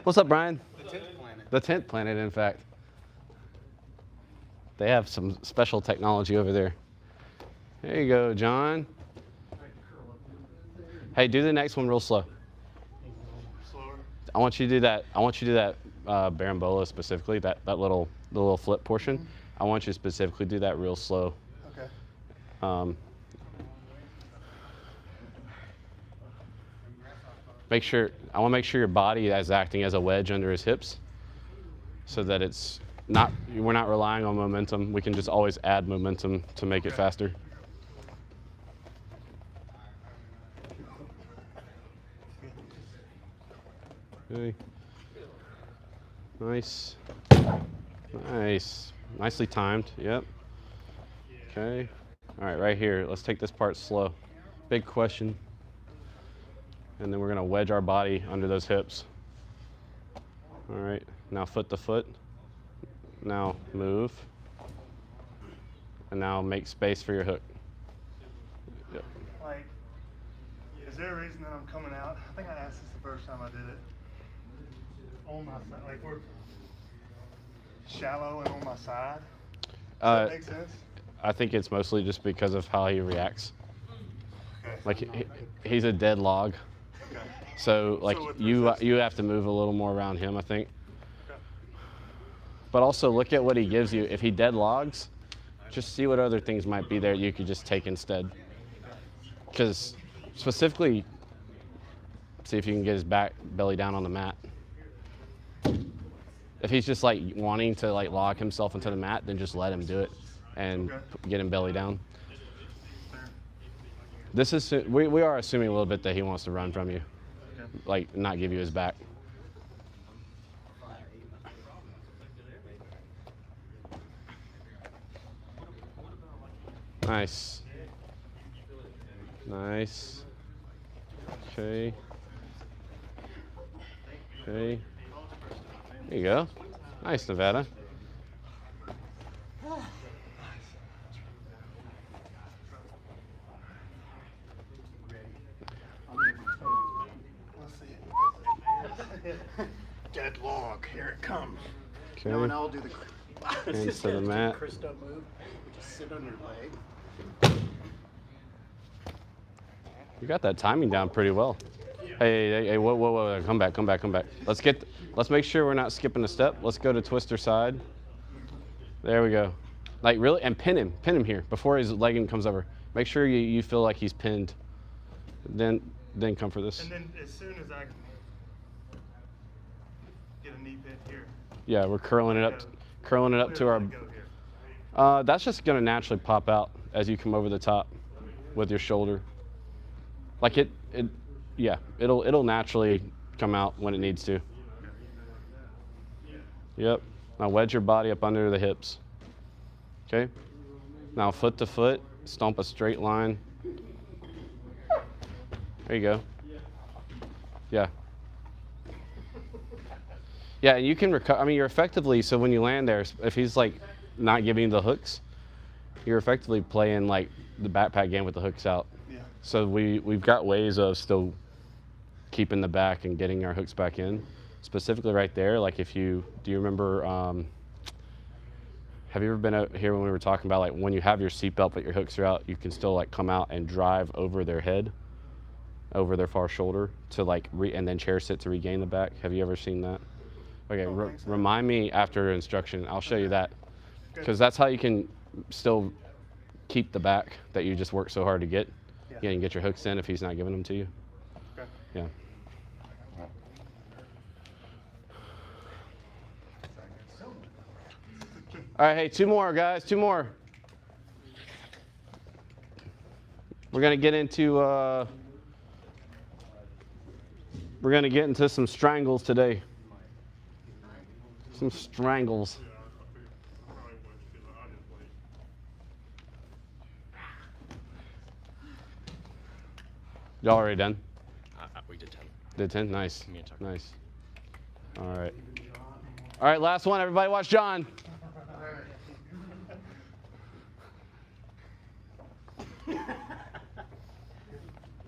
What's up, Brian? The 10th planet. The 10th planet, in fact. They have some special technology over there. There you go, John. Hey, do the next one real slow. Slower. I want you to do that. I want you to do that Barambola specifically, the little flip portion. I want you to specifically do that real slow. Okay. I want to make sure your body is acting as a wedge under his hips, so that we're not relying on momentum. We can just always add momentum to make it faster. Okay. Nice. Nice. Nicely timed. Yep. Okay. All right, right here. Let's take this part slow. Big question. And then we're going to wedge our body under those hips. All right. Now foot to foot. Now move. And now make space for your hook. Yep. Like, is there a reason that I'm coming out? I think I asked this the first time I did it. On my side, like we're shallow and on my side. Does that make sense? I think it's mostly just because of how he reacts. Okay. Like he's a dead log. Okay. So like you have to move a little more around him, I think. Okay. But also look at what he gives you. If he dead logs, just see what other things might be there you could just take instead. Because specifically, see if you can get his belly down on the mat. If he's just like wanting to like log himself into the mat, then just let him do it and get him belly down. This is we are assuming a little bit that he wants to run from you, like not give you his back. Nice. Nice. Okay. Okay. There you go. Nice, Nevada. Let's see. Dead log. Here it comes. Okay. No, and I'll do the Hands to the mat. Christo move. Just sit on your leg. You got that timing down pretty well. Hey, whoa, come back. Let's make sure we're not skipping a step. Let's go to twister side. There we go. Like really, and pin him here before his legging comes over. Make sure you feel like he's pinned. Then come for this. And then as soon as I get a knee bent here. Yeah, we're curling it up to our. That's just gonna naturally pop out as you come over the top with your shoulder. Like it'll naturally come out when it needs to. Yep. Now wedge your body up under the hips. Okay. Now foot to foot, stomp a straight line. There you go. Yeah. Yeah, and you can recover. I mean, you're effectively, so when you land there, if he's like not giving you the hooks, you're effectively playing like the backpack game with the hooks out. Yeah. So we've got ways of still keeping the back and getting our hooks back in. Specifically right there, like do you remember, have you ever been out here when we were talking about like when you have your seatbelt but your hooks are out, you can still like come out and drive over their head, over their far shoulder to like, and then chair sit to regain the back. Have you ever seen that? Okay, remind me after instruction. I'll show you that. Because that's how you can still keep the back that you just worked so hard to get. Yeah, you can get your hooks in if he's not giving them to you. Okay. Yeah. All right, hey, two more, guys, two more. We're gonna get into some strangles today. Some strangles. Y'all already done? We did 10. Did 10? Nice. Me and Tucker. Nice. All right. All right, last one. Everybody watch John.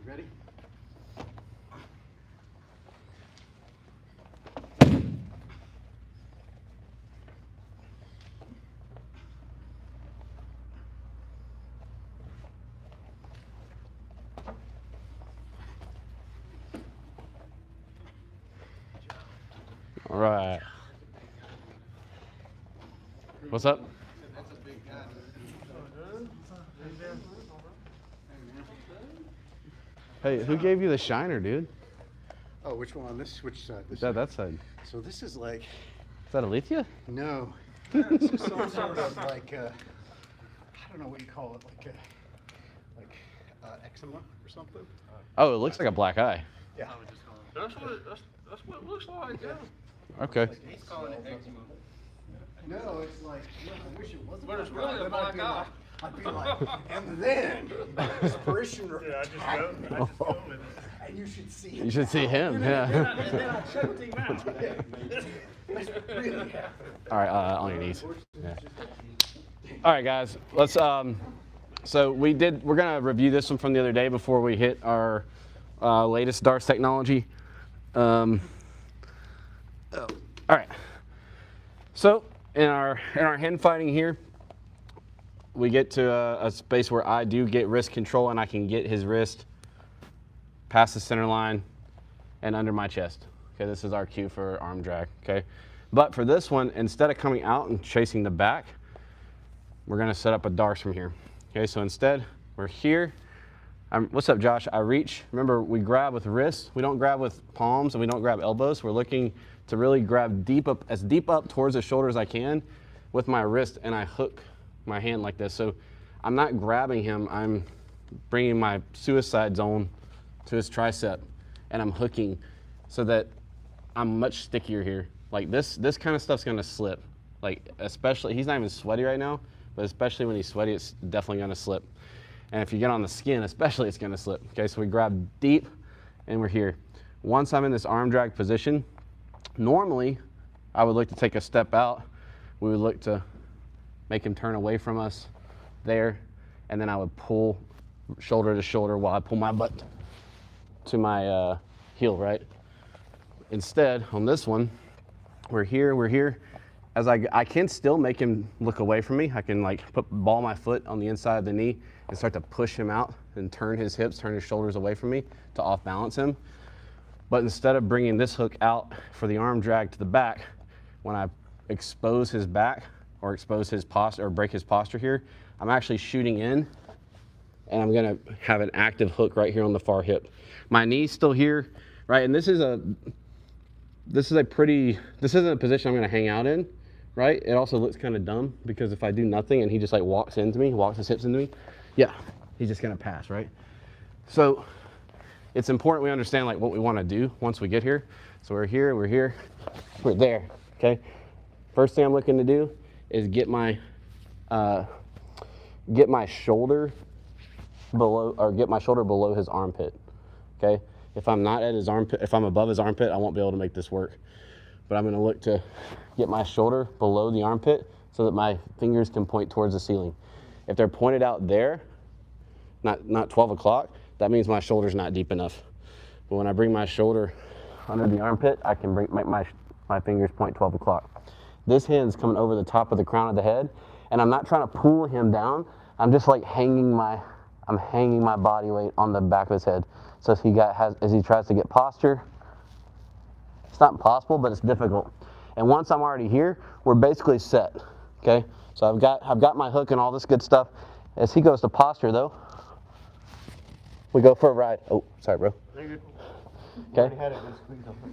Ready? All right. What's up? That's a big guy. Hey, who gave you the shiner, dude? Oh, which one on this? Which side? This That side. that side. So this is like, Is that Alethea? no, this is some sort of like, I don't know what you call it, like eczema or something. Oh, it looks like a black eye. Yeah. That's what it looks like, yeah. Okay. He's calling it eczema. No, it's like, I wish it wasn't. But it's black eye, really a but I'd black be eye. like- I'd be like, and then this parishioner. Yeah, I just go with it. And you should see You should see him. Yeah. And then I checked him out. It's really happening. All right, on your knees. Yeah. All right, guys. Let's. So we're gonna review this one from the other day before we hit our latest Darce technology. All right. So in our hand fighting here, we get to a space where I do get wrist control and I can get his wrist past the center line and under my chest. Okay, this is our cue for arm drag. Okay, but for this one, instead of coming out and chasing the back, we're gonna set up a Darce from here. Okay, so instead we're here. What's up, Josh? I reach. Remember, we grab with wrists. We don't grab with palms and we don't grab elbows. We're looking to really grab as deep up towards the shoulder as I can with my wrist, and I hook my hand like this. So I'm not grabbing him. I'm bringing my suicide zone to his tricep, and I'm hooking so that I'm much stickier here. Like this kind of stuff's gonna slip. Like especially, he's not even sweaty right now, but especially when he's sweaty, it's definitely gonna slip. And if you get on the skin, especially, it's gonna slip. Okay, so we grab deep and we're here. Once I'm in this arm drag position, normally I would look to take a step out. We would look to make him turn away from us there, and then I would pull shoulder to shoulder while I pull my butt to my heel, right? Instead, on this one, we're here. As I can still make him look away from me. I can like ball my foot on the inside of the knee and start to push him out and turn his hips, turn his shoulders away from me to off balance him. But instead of bringing this hook out for the arm drag to the back, when I expose his back or expose his posture or break his posture here, I'm actually shooting in, and I'm gonna have an active hook right here on the far hip. My knee's still here, right? And this isn't a position I'm gonna hang out in, right? It also looks kind of dumb because if I do nothing and he just like walks his hips into me, yeah, he's just gonna pass, right? So it's important we understand like what we wanna do once we get here. So we're here, we're there, okay? First thing I'm looking to do is get my shoulder below his armpit, okay? If I'm not at his armpit, if I'm above his armpit, I won't be able to make this work. But I'm gonna look to get my shoulder below the armpit so that my fingers can point towards the ceiling. If they're pointed out there, not 12 o'clock, that means my shoulder's not deep enough. But when I bring my shoulder under the armpit, I can make my fingers point 12 o'clock. This hand's coming over the top of the crown of the head, and I'm not trying to pull him down. I'm just like hanging my body weight on the back of his head. So as he tries to get posture, it's not impossible, but it's difficult. And once I'm already here, we're basically set, okay? So I've got my hook and all this good stuff. As he goes to posture though, we go for a ride. Oh, sorry, bro. Okay.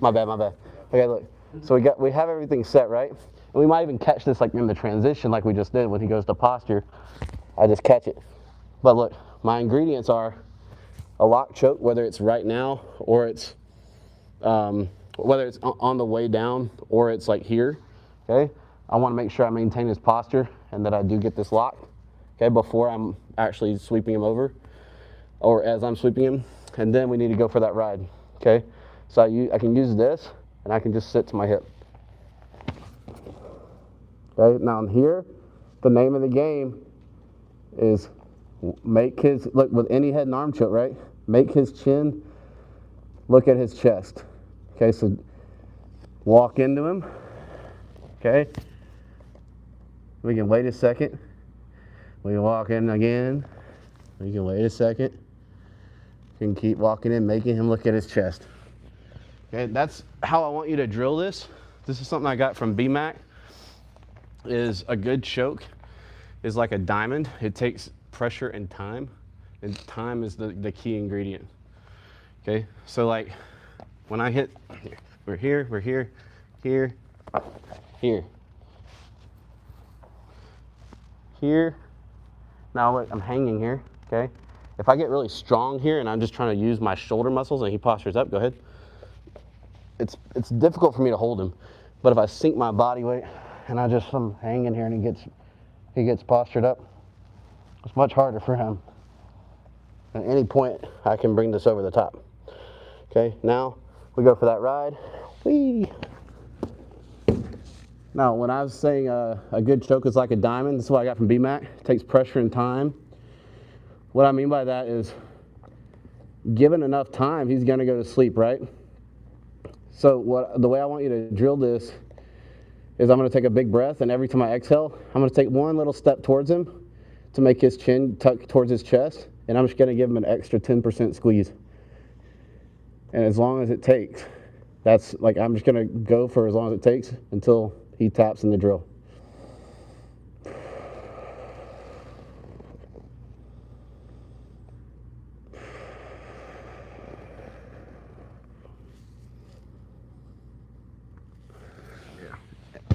My bad. Okay, look. So we have everything set, right? And we might even catch this like in the transition like we just did when he goes to posture. I just catch it. But look, my ingredients are a lock choke, whether it's right now or it's whether it's on the way down or it's like here, okay? I want to make sure I maintain his posture and that I do get this lock, okay, before I'm actually sweeping him over or as I'm sweeping him. And then we need to go for that ride, okay? So I can use this and I can just sit to my hip. Okay, now here, the name of the game is Make his, look, with any head and arm choke, right? Make his chin look at his chest. Okay, so walk into him. Okay. We can wait a second. We can walk in again. We can wait a second. We can keep walking in, making him look at his chest. Okay, that's how I want you to drill this. This is something I got from BMAC. Is a good choke is like a diamond. It takes pressure and time is the key ingredient. Okay, so like when I hit, we're here, here, here. Now look, I'm hanging here, okay? If I get really strong here and I'm just trying to use my shoulder muscles and he postures up, go ahead. It's difficult for me to hold him, but if I sink my body weight and I'm hanging here and he gets postured up, it's much harder for him. At any point, I can bring this over the top. Okay, now we go for that ride. Whee! Now, when I was saying a good choke is like a diamond, this is what I got from BMAC. It takes pressure and time. What I mean by that is, given enough time, he's gonna go to sleep, right? So the way I want you to drill this is I'm gonna take a big breath, and every time I exhale, I'm gonna take one little step towards him to make his chin tuck towards his chest, and I'm just gonna give him an extra 10% squeeze. And as long as it takes, that's like, I'm just gonna go for as long as it takes until he taps in the drill.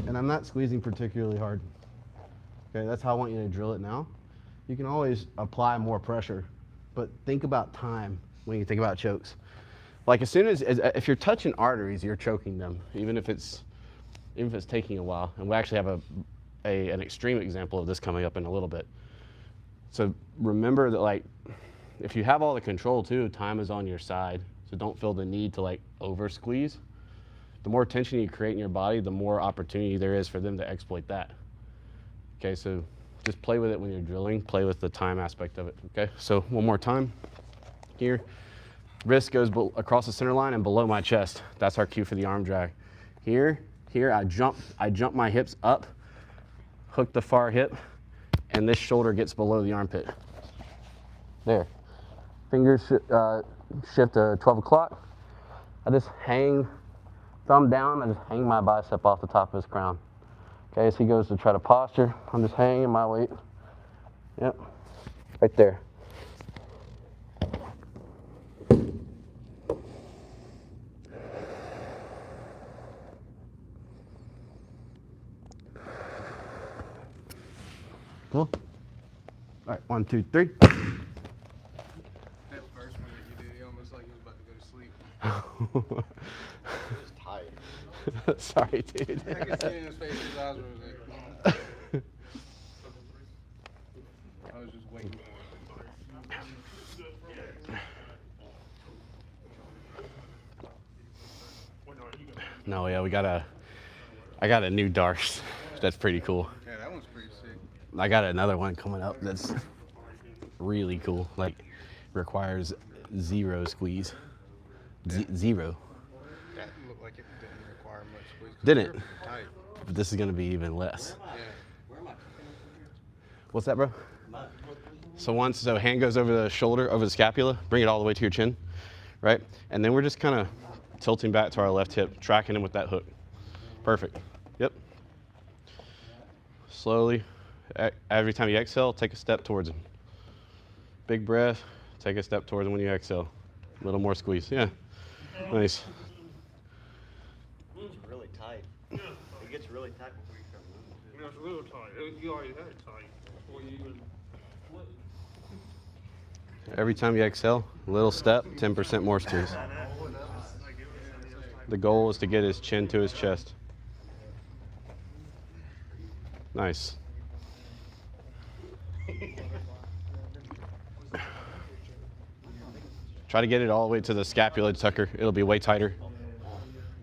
And I'm not squeezing particularly hard. Okay, that's how I want you to drill it now. You can always apply more pressure, but think about time when you think about chokes. Like as soon as if you're touching arteries, you're choking them, even if it's taking a while. And we actually have an extreme example of this coming up in a little bit. So remember that, like, if you have all the control too, time is on your side. So don't feel the need to like over squeeze. The more tension you create in your body, the more opportunity there is for them to exploit that. Okay, so just play with it when you're drilling, play with the time aspect of it, okay? So one more time, here. Wrist goes across the center line and below my chest. That's our cue for the arm drag. Here, I jump my hips up, hook the far hip, and this shoulder gets below the armpit. There. Fingers shift to 12 o'clock. I just hang, thumb down, I just hang my bicep off the top of his crown. Okay, as he goes to try to posture, I'm just hanging my weight. Yep, right there. Cool. All right, 1, 2, 3. That first one that you did, he almost like he was about to go to sleep. He was tired. Sorry, dude. I could see in his face, his eyes were like, I was just waiting for it. No, yeah, I got a new Darce. That's pretty cool. Yeah, that one's pretty sick. I got another one coming up that's really cool. Like, requires zero squeeze. Zero. That looked like it didn't require much squeeze. 'Cause Didn't. they're tight. But this is gonna be even less. Yeah. What's that, bro? So hand goes over the shoulder, over the scapula, bring it all the way to your chin, right? And then we're just kind of tilting back to our left hip, tracking him with that hook. Perfect. Yep. Slowly, every time you exhale, take a step towards him. Big breath, take a step towards him when you exhale. A little more squeeze, yeah. Nice. It's really tight. It gets really tight before you start moving. Yeah, it's a little tight. You already had it tight before you even. Every time you exhale, a little step, 10% more squeeze. The goal is to get his chin to his chest. Nice. Try to get it all the way to the scapula, Tucker. It'll be way tighter.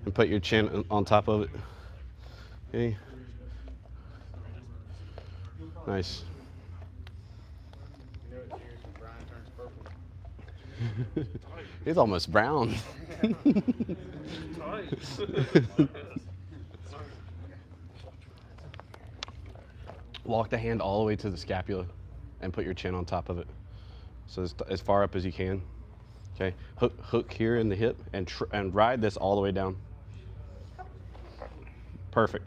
And put your chin on top of it. Okay. He's almost brown. Walk the hand all the way to the scapula and put your chin on top of it. So as far up as you can. Okay, hook here in the hip and ride this all the way down. Perfect.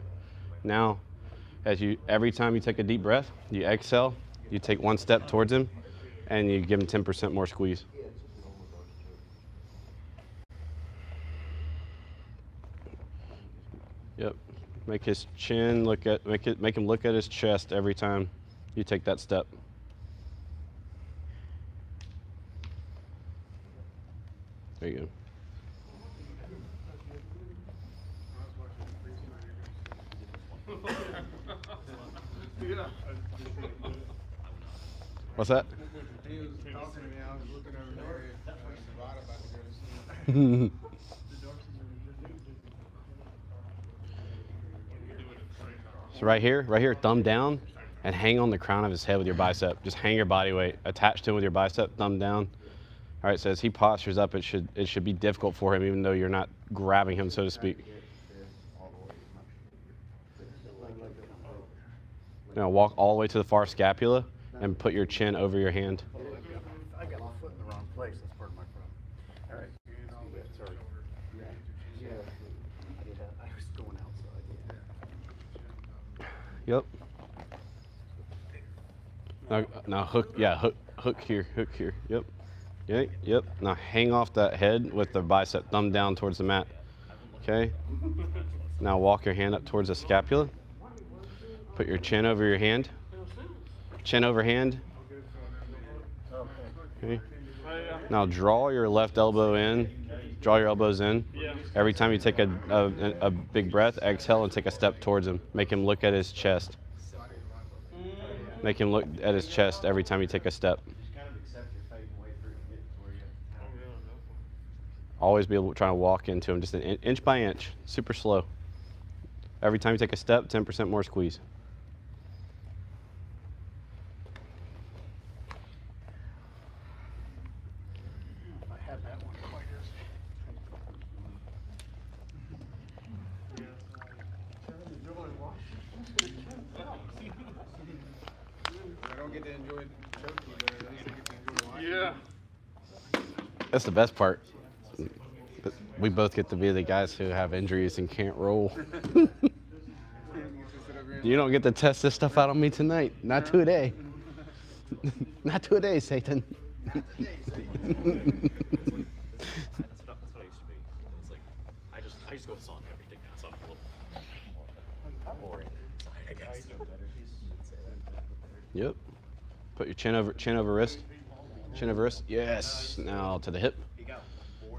Now, every time you take a deep breath, you exhale, you take one step towards him, and you give him 10% more squeeze. Yep. Make his chin make him look at his chest every time you take that step. There you go. What's that? He was talking to me, I was looking over there, I was about to go to sleep. So right here, thumb down, and hang on the crown of his head with your bicep. Just hang your body weight attached to him with your bicep, thumb down. All right, so as he postures up, it should be difficult for him, even though you're not grabbing him, so to speak. Now walk all the way to the far scapula and put your chin over your hand. I got my foot in the wrong place. That's part of my problem. All right. Sorry. Yeah. I was going outside. Yep. Now hook here. Yep. Yep. Now hang off that head with the bicep, thumb down towards the mat. Okay. Now walk your hand up towards the scapula. Put your chin over your hand. Chin over hand. Okay. Now draw your left elbow in. Draw your elbows in. Every time you take a big breath, exhale and take a step towards him. Make him look at his chest. Make him look at his chest every time you take a step. Always be trying to walk into him, just an inch by inch, super slow. Every time you take a step, 10% more squeeze. I had that one quite I don't get to enjoy turkey, but at least I get to enjoy life. Yeah. That's the best part. We both get to be the guys who have injuries and can't roll. You don't get to test this stuff out on me tonight. Not today. Not today, Satan. That's what I used to be. It's like I just go song everything now, so I'm boring. I guess. Yep. Put your chin over wrist. Chin over wrist. Yes. Now to the hip.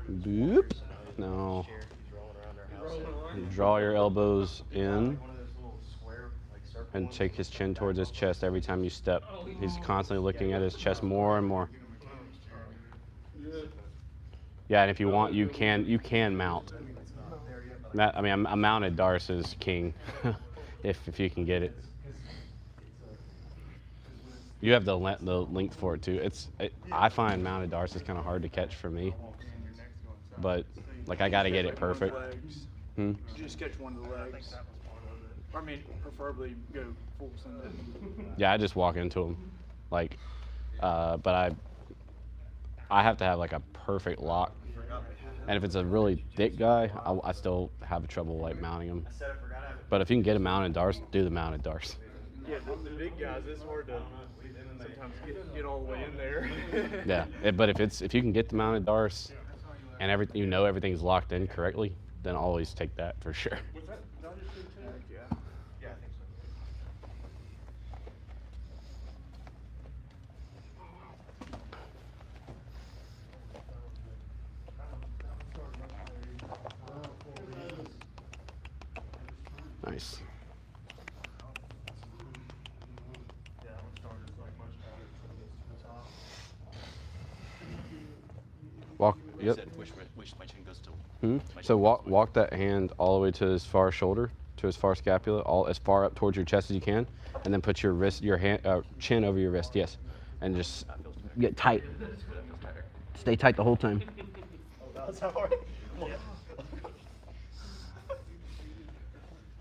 Boop. Now draw your elbows in and take his chin towards his chest every time you step. He's constantly looking at his chest more and more. Yeah, and if you want, you can mount. I mean, a mounted Darce is king, if you can get it. You have the length for it too. I find mounted Darce is kind of hard to catch for me, but like I got to get it perfect. Just catch one of the legs. I mean, preferably go full send. Yeah, I just walk into them, like, but I have to have like a perfect lock, and if it's a really thick guy, I still have trouble like mounting him. But if you can get a mounted Darce, do the mounted Darce. Yeah, the big guys, it's hard to sometimes get all the way in there. Yeah, but if you can get the mounted Darce, and everything's locked in correctly, then always take that for sure. Yeah, I think so. Nice. Walk. Yep. Which my chin goes to. So walk that hand all the way to his far shoulder, to his far scapula, all as far up towards your chest as you can, and then put your chin over your wrist. Yes, and just get tight. Stay tight the whole time. That's hard.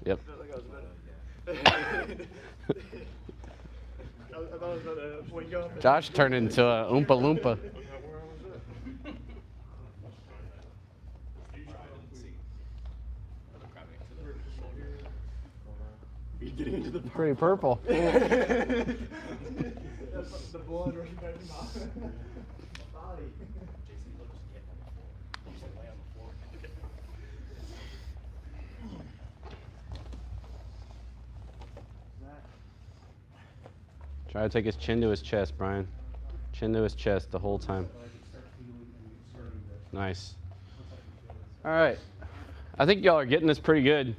Yep. I thought it was about to wake up. Josh turned into a Oompa Loompa. Pretty purple. The blood rushing back to my body. Try to take his chin to his chest, Brian. Chin to his chest the whole time. Nice. All right. I think y'all are getting this pretty good.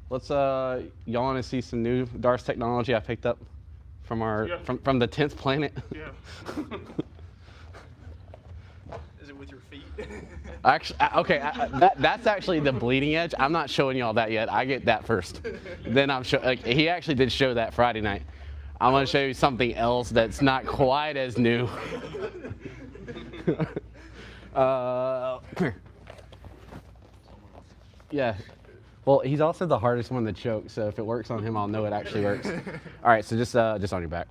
Let's y'all want to see some new Darce technology I picked up from our from the 10th planet? Yeah. Is it with your feet? Actually, okay, that's actually the bleeding edge. I'm not showing y'all that yet. I get that first. Then I'm he actually did show that Friday night. I'm gonna show you something else that's not quite as new. Come here. Yeah. Well, he's also the hardest one to choke, so if it works on him, I'll know it actually works. All right, so just on your back.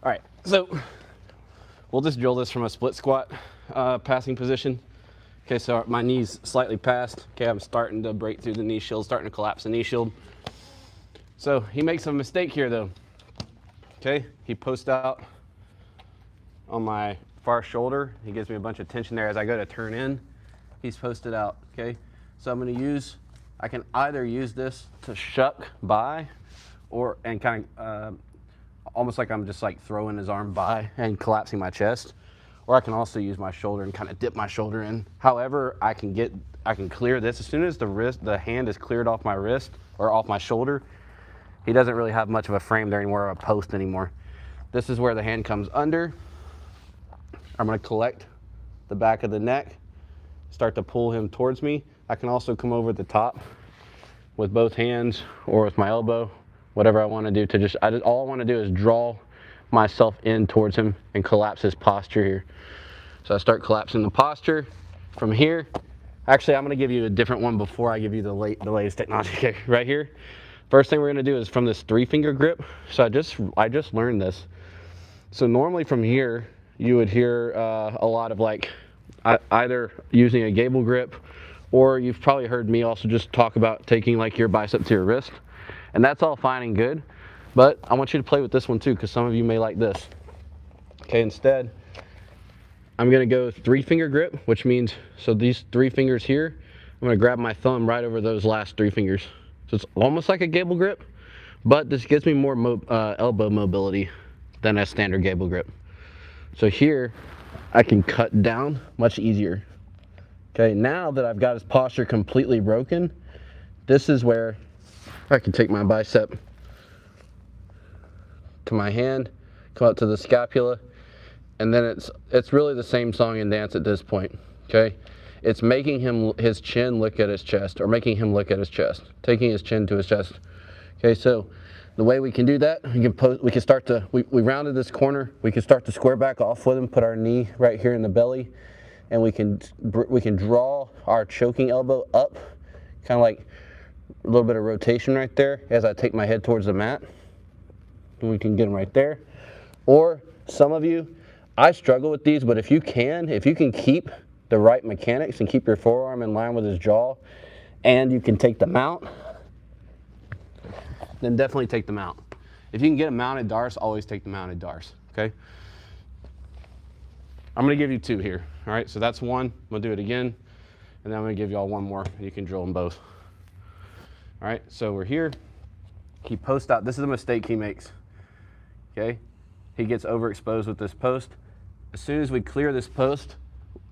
All right, so we'll just drill this from a split squat passing position. Okay, so my knee's slightly past. Okay, I'm starting to break through the knee shield, starting to collapse the knee shield. So he makes a mistake here, though. Okay, he posts out on my far shoulder. He gives me a bunch of tension there as I go to turn in. He's posted out, okay? So I'm gonna I can either use this to shuck by and kind of almost like I'm just like throwing his arm by and collapsing my chest, or I can also use my shoulder and kind of dip my shoulder in. However, I can clear this. As soon as the hand is cleared off my wrist or off my shoulder, he doesn't really have much of a frame there anymore, or a post anymore. This is where the hand comes under. I'm gonna collect the back of the neck, start to pull him towards me. I can also come over the top with both hands or with my elbow, whatever I want to do to all I want to do is draw myself in towards him and collapse his posture here. So I start collapsing the posture from here. Actually, I'm going to give you a different one before I give you the latest technology. Okay, right here. First thing we're going to do is from this 3-finger grip. So I just learned this. So normally from here, you would hear a lot of like either using a gable grip, or you've probably heard me also just talk about taking like your bicep to your wrist. And that's all fine and good, but I want you to play with this one too, because some of you may like this. Okay, instead, I'm gonna go 3-finger grip, which means, so these 3 fingers here, I'm gonna grab my thumb right over those last 3 fingers. So it's almost like a gable grip, but this gives me more elbow mobility than a standard gable grip. So here, I can cut down much easier. Okay, now that I've got his posture completely broken, this is where I can take my bicep to my hand, come out to the scapula, and then it's really the same song and dance at this point, okay? It's making his chin look at his chest, or making him look at his chest, taking his chin to his chest. Okay, so the way we can do that, we rounded this corner, we can start to square back off with him, put our knee right here in the belly, and we can draw our choking elbow up, kind of like a little bit of rotation right there as I take my head towards the mat. And we can get them right there. Or some of you, I struggle with these, but if you can keep the right mechanics and keep your forearm in line with his jaw, and you can take the mount, then definitely take the mount. If you can get a mounted Darce, always take the mounted Darce, okay? I'm gonna give you 2 here, all right? So that's one, I'm gonna do it again, and then I'm gonna give y'all one more, and you can drill them both. All right, so we're here. He posts out, this is a mistake he makes, okay? He gets overexposed with this post. As soon as we clear this post,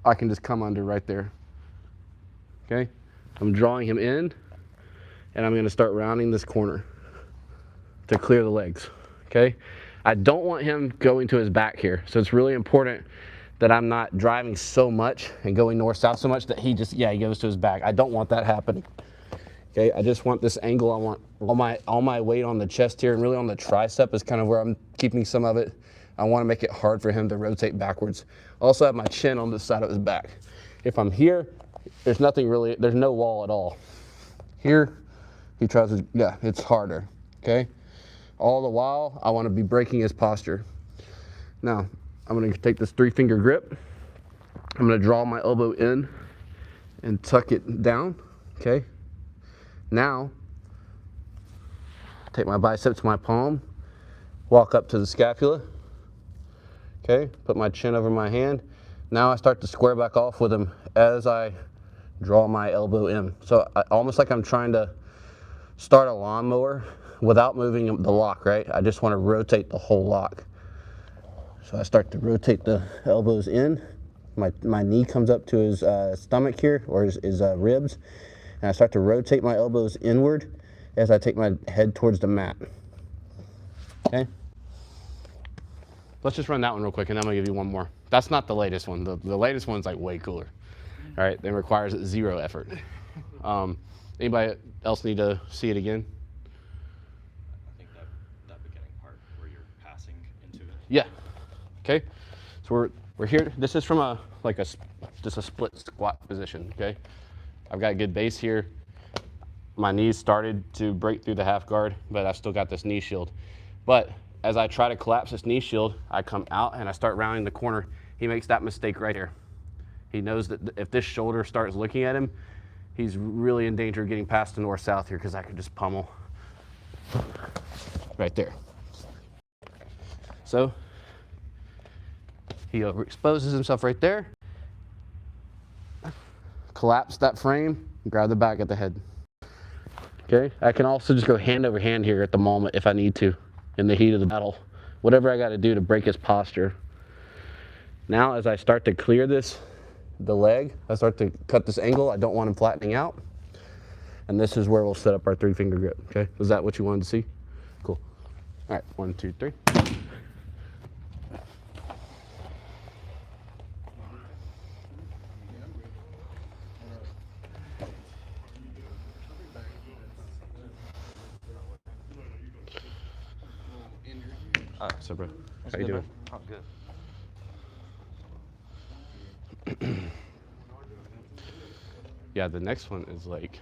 I can just come under right there, okay? I'm drawing him in, and I'm gonna start rounding this corner to clear the legs, okay? I don't want him going to his back here, so it's really important that I'm not driving so much and going north-south so much that he goes to his back. I don't want that happening. Okay, I just want this angle. I want all my weight on the chest here, and really on the tricep is kind of where I'm keeping some of it. I want to make it hard for him to rotate backwards. Also have my chin on this side of his back. If I'm here, there's nothing really, there's no wall at all. Here, he tries to, yeah, it's harder, okay? All the while, I want to be breaking his posture. Now, I'm going to take this 3-finger grip. I'm going to draw my elbow in and tuck it down, okay? Now, take my bicep to my palm, walk up to the scapula, okay? Put my chin over my hand. Now I start to square back off with him as I draw my elbow in. So almost like I'm trying to start a lawnmower without moving the lock, right? I just want to rotate the whole lock. So I start to rotate the elbows in. My knee comes up to his stomach here, or his ribs. And I start to rotate my elbows inward as I take my head towards the mat. Okay? Let's just run that one real quick, and I'm gonna give you one more. That's not the latest one. The latest one's like way cooler. All right, it requires 0 effort. Anybody else need to see it again? I think that beginning part where you're passing into it. Yeah. Okay. So we're here. This is from just a split squat position. Okay. I've got a good base here. My knees started to break through the half guard, but I've still got this knee shield. But as I try to collapse this knee shield, I come out and I start rounding the corner. He makes that mistake right here. He knows that if this shoulder starts looking at him, he's really in danger of getting past the north-south here, because I could just pummel right there. So he overexposes himself right there. Collapse that frame, grab the back at the head. Okay, I can also just go hand over hand here at the moment if I need to, in the heat of the battle. Whatever I got to do to break his posture. Now, as I start to clear the leg, I start to cut this angle. I don't want him flattening out. And this is where we'll set up our 3-finger grip, okay? Was that what you wanted to see? Cool. All right, 1, 2, 3. All right, so bro, how you doing? Oh, good. Yeah, the next one is like,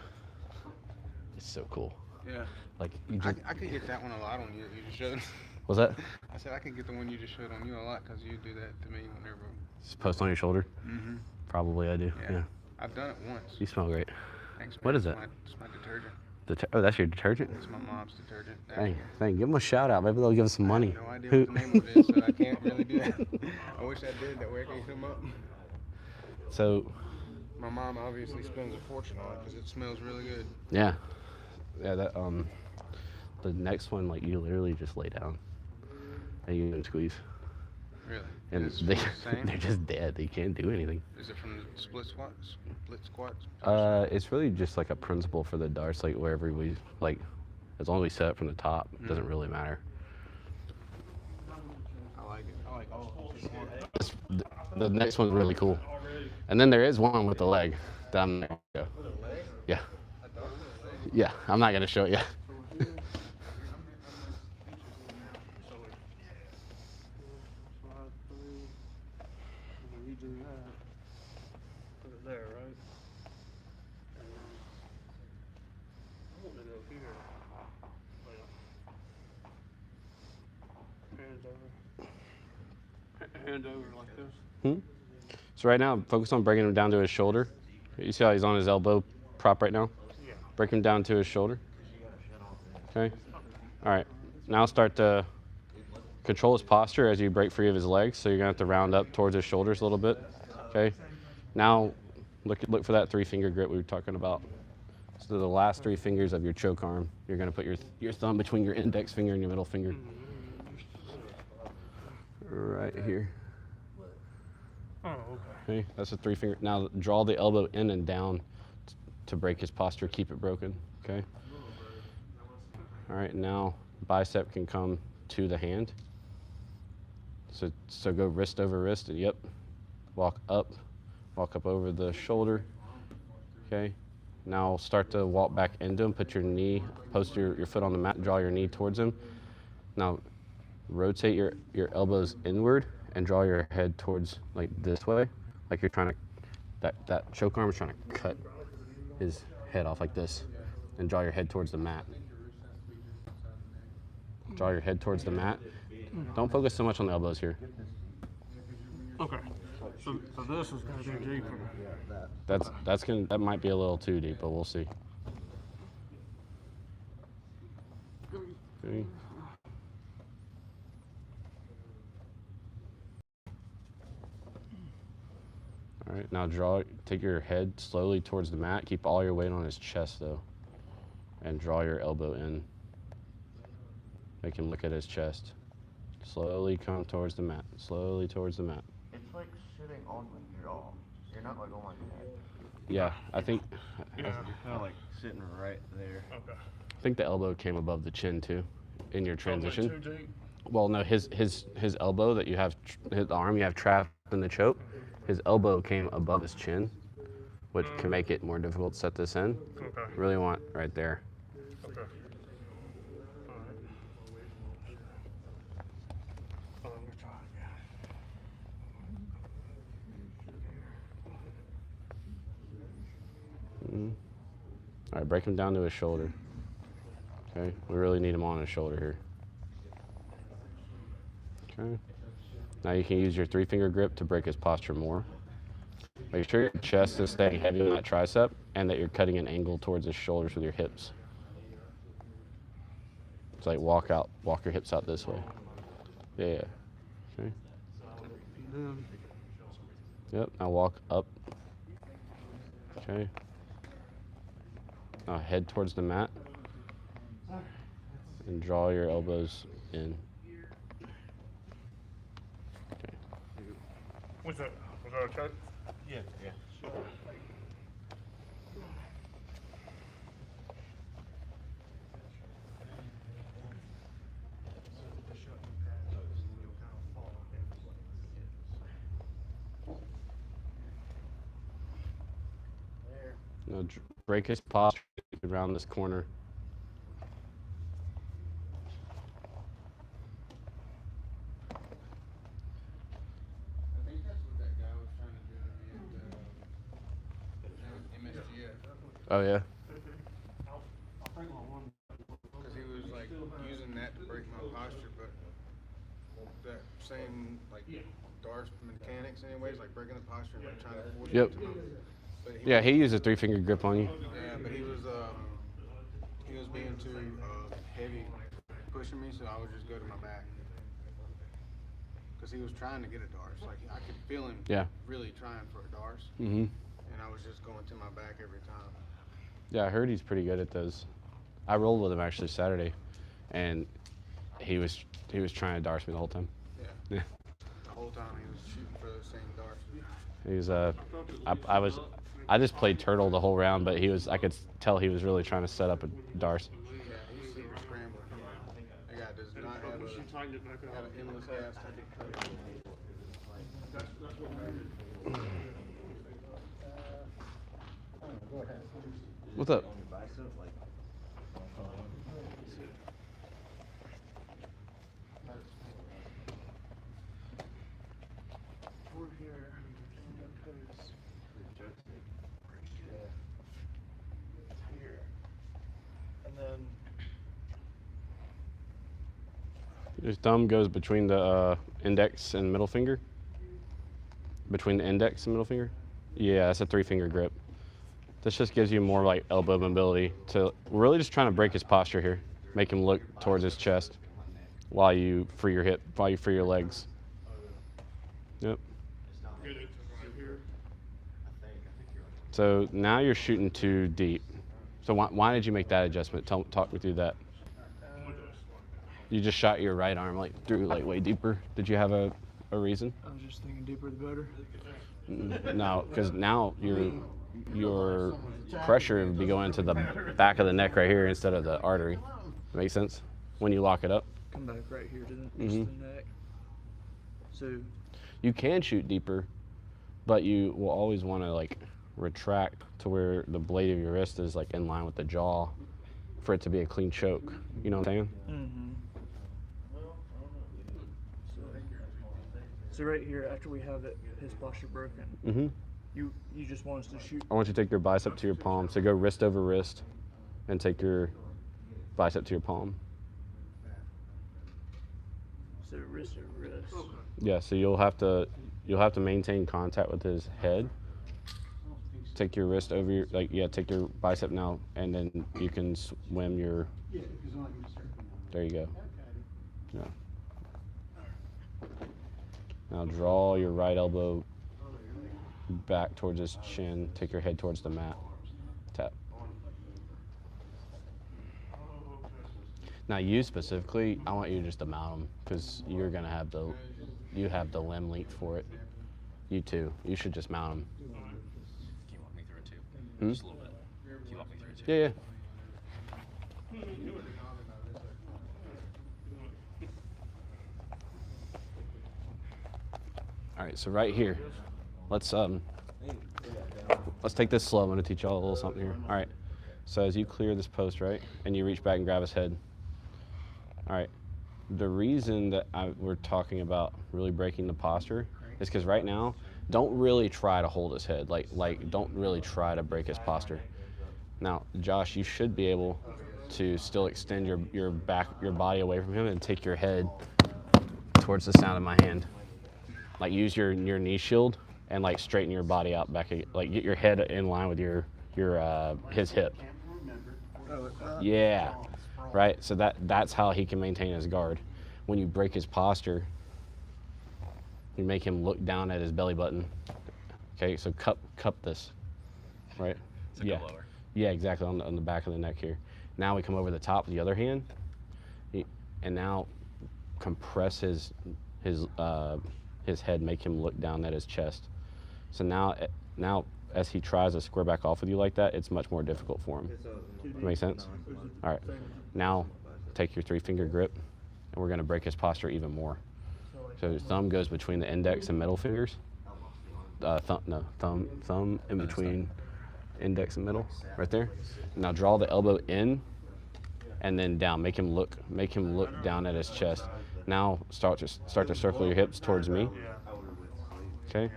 it's so cool. Yeah. Like, you just, I could get that one a lot on you. You just showed. what's that? I said I could get the one you just showed on you a lot because you do that to me whenever. Just post on your shoulder? Mm-hmm. Probably I do, yeah. I've done it once. You smell great. Thanks, What man. is that? It's my detergent. Oh, that's your detergent? It's my mom's detergent. Dang, give them a shout out. Maybe they'll give us some money. I have no idea what the name of it is, so I can't really do that. I wish I did. That way I can come up. So, My mom obviously spends a fortune on it because it smells really good. yeah. Yeah, that, the next one, like, you literally just lay down and you can squeeze. Really? And Is it they, the same? they're just dead. They can't do anything. Is it from the split squats? It's really just like a principle for the Darce, like wherever we, like, as long as we set it from the top, it doesn't really matter. I like it. I like all of them. This, the next one's really cool. And then there is one with the leg that I'm not gonna go. Yeah. Yeah, I'm not gonna show it yet. You do that. Put it there, right? And then I want to go here. Hand over like this. So right now, focus on breaking him down to his shoulder. You see how he's on his elbow prop right now? Yeah. Break him down to his shoulder. Okay. All right. Now start to control his posture as you break free of his legs. So you're gonna have to round up towards his shoulders a little bit. Okay. Now look for that 3-finger grip we were talking about. So the last 3 fingers of your choke arm, you're gonna put your thumb between your index finger and your middle finger. Right here. Oh, okay. Okay, that's a 3-finger. Now draw the elbow in and down to break his posture, keep it broken, okay? All right, now bicep can come to the hand. So go wrist over wrist, and yep, walk up over the shoulder, okay? Now start to walk back into him, put your knee, post your foot on the mat, draw your knee towards him. Now rotate your elbows inward and draw your head towards like this way, like you're trying to, that choke arm is trying to cut his head off like this, and draw your head towards the mat. Draw your head towards the mat. Don't focus so much on the elbows here. Okay. So this is gonna be deeper. That might be a little too deep, but we'll see. Okay. All right, now take your head slowly towards the mat. Keep all your weight on his chest though, and draw your elbow in. Make him look at his chest. Slowly come towards the mat. Slowly towards the mat. It's like sitting on the jaw. You're not like on my head. Yeah, I think Yeah. Kind of like sitting right there. Okay. I think the elbow came above the chin too, in your transition. Too deep. Well, no, his elbow that you have, his arm you have trapped in the choke, his elbow came above his chin, which can make it more difficult to set this in. Okay. Really want right there. Okay. All right. Let me try again. All right, break him down to his shoulder. Okay, we really need him on his shoulder here. Okay. Now you can use your 3-finger grip to break his posture more. Make sure your chest is staying heavy on that tricep and that you're cutting an angle towards his shoulders with your hips. It's like walk your hips out this way. Yeah. Okay. Yep, now walk up. Okay. Now head towards the mat and draw your elbows in. Okay. Was that okay? Yeah, yeah. Now break his posture around this corner. I think that's what that guy was trying to do to me at MSGF. Oh yeah. Because he was like using that to break my posture, but that same like Darce mechanics anyways, like breaking the posture and like trying to force Yep. it to move. But Yeah, he used a 3-finger grip on you. Yeah, but he was being too heavy pushing me, so I would just go to my back. Because he was trying to get a Darce. Like I could feel him really trying for a Darce. Mm-hmm. And I was just going to my back every time. Yeah, I heard he's pretty good at those. I rolled with him actually Saturday, and he was trying to Darce me the whole time. Yeah. Yeah. The whole time he was shooting for the same Darce. He was I just played turtle the whole round, but I could tell he was really trying to set up a Darce. Yeah, he's super scrambler. That guy does not have got an endless ass. What's up? We're here. Here. And then His thumb goes between the index and middle finger. Between the index and middle finger. Yeah, that's a 3-finger grip. This just gives you more like elbow mobility. We're really just trying to break his posture here, make him look towards his chest while you free your legs. Yep. So now you're shooting too deep. So why did you make that adjustment? Talk me through that. You just shot your right arm through way deeper. Did you have a reason? I was just thinking deeper the better. No, because now your pressure would be going to the back of the neck right here instead of the artery. Make sense? When you lock it up. Come back right here to the neck. So You can shoot deeper, but you will always want to retract to where the blade of your wrist is in line with the jaw for it to be a clean choke. You know what I'm saying? So right here, after we have his posture broken, Mm-hmm. you just want us to shoot. I want you to take your bicep to your palm. So go wrist over wrist and take your bicep to your palm. So wrist to wrist. Yeah, so you'll have to maintain contact with his head. Take your wrist over your take your bicep now, and then you can swim your. There you go. Yeah. Now draw your right elbow back towards his chin. Take your head towards the mat. Tap. Now you specifically, I want you just to mount him because you're gonna have you have the limb length for it. You too. You should just mount him. Can you walk me through it too? Hmm? Just a little bit. Can you walk me through it too? Yeah, yeah. All right, so right here, let's take this slow. I'm gonna teach y'all a little something here. All right, so as you clear this post, right, and you reach back and grab his head. All right, the reason that we're talking about really breaking the posture is because right now, don't really try to hold his head. Like don't really try to break his posture. Now, Josh, you should be able to still extend your body away from him and take your head towards the sound of my hand. Like use your knee shield and like straighten your body out back. Like get your head in line with his hip. Yeah, right. So that's how he can maintain his guard. When you break his posture, you make him look down at his belly button. Okay, so cup this, right? So go lower. Yeah, exactly on the back of the neck here. Now we come over the top with the other hand, and now compress his head, make him look down at his chest. So now as he tries to square back off with you like that, it's much more difficult for him. Make sense? All right. Now take your 3-finger grip, and we're going to break his posture even more. So his thumb goes between the index and middle fingers. Thumb in between index and middle, right there. Now draw the elbow in, and then down. Make him look down at his chest. Now start to circle your hips towards me. Okay.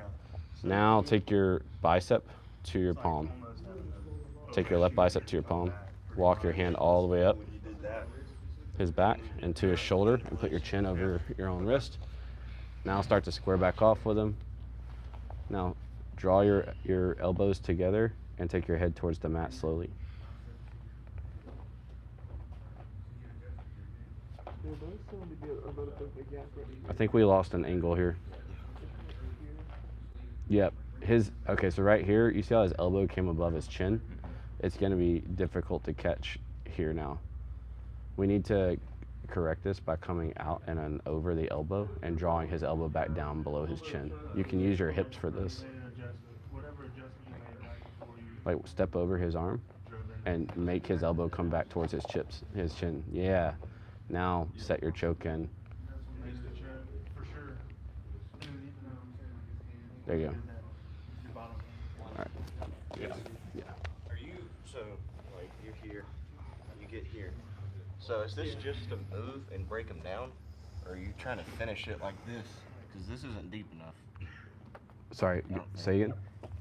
Now take your bicep to your palm. Take your left bicep to your palm. Walk your hand all the way up his back and to his shoulder, and put your chin over your own wrist. Now start to square back off with him. Now draw your elbows together and take your head towards the mat slowly. I think we lost an angle here. Yep. Okay, so right here, you see how his elbow came above his chin? It's going to be difficult to catch here now. We need to correct this by coming out and then over the elbow and drawing his elbow back down below his chin. You can use your hips for this. Like step over his arm and make his elbow come back towards his chin. Yeah. Now set your choke in. There you go. All right. Yeah. Are you, so, like, you're here, you get here. So is this just to move and break them down? Or are you trying to finish it like this? Because this isn't deep enough. Sorry, say again?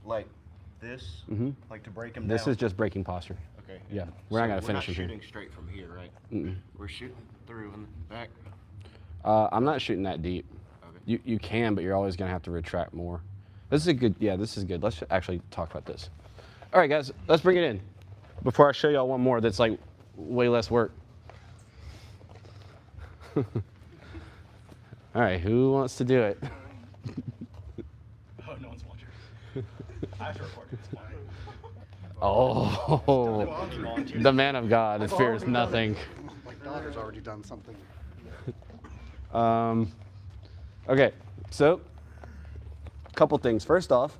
Like this, like to break them down? This is just breaking posture. Okay. Yeah, we're not going to finish We're it not here. shooting straight from here, right? Mm-mm. We're shooting through in the back. I'm not shooting that deep. Okay. You can, but you're always going to have to retract more. This is good. Yeah, this is good. Let's actually talk about this. All right, guys, let's bring it in. Before I show y'all one more that's like way less work. All right, who wants to do it? Oh, no one's watching. I have to record it. It's fine. Oh, the man of God that fears nothing. My daughter's already done something. Okay, so a couple things. First off,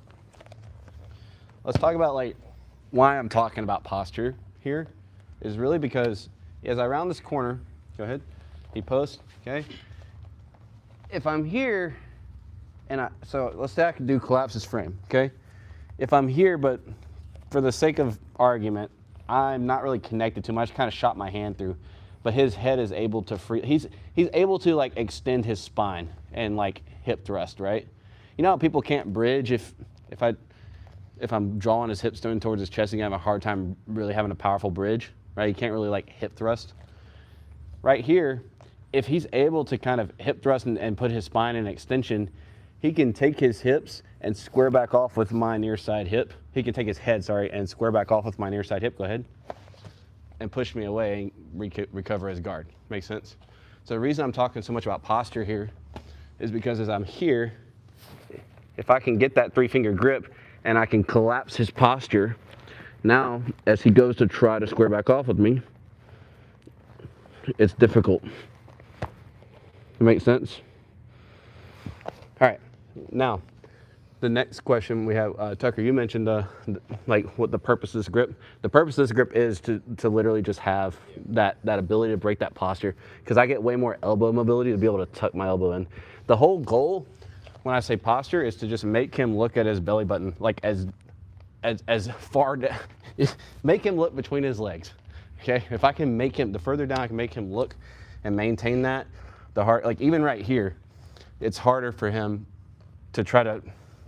let's talk about like why I'm talking about posture here is really because as I round this corner, go ahead, he posts, okay? If I'm here, so let's say I could do collapse his frame, okay? If I'm here, but for the sake of argument, I'm not really connected to him. I just kind of shot my hand through. but his head is able to he's able to like extend his spine and like hip thrust, right? You know how people can't bridge if I'm drawing his hips down towards his chest, he's gonna have a hard time really having a powerful bridge, right? He can't really like hip thrust. Right here, if he's able to kind of hip thrust and put his spine in extension, he can take his hips and square back off with my near side hip. He can take his head, sorry, and square back off with my near side hip. Go ahead. And push me away and recover his guard. Makes sense? So the reason I'm talking so much about posture here is because as I'm here, if I can get that 3-finger grip and I can collapse his posture, now as he goes to try to square back off with me, it's difficult. Make sense? All right, now the next question we have, Tucker, you mentioned like what the purpose of this grip. The purpose of this grip is to literally just have that ability to break that posture, because I get way more elbow mobility to be able to tuck my elbow in. The whole goal when I say posture is to just make him look at his belly button, like as far down, make him look between his legs. Okay, if I can make him, the further down I can make him look and maintain that, the hard, like even right here, it's harder for him to try to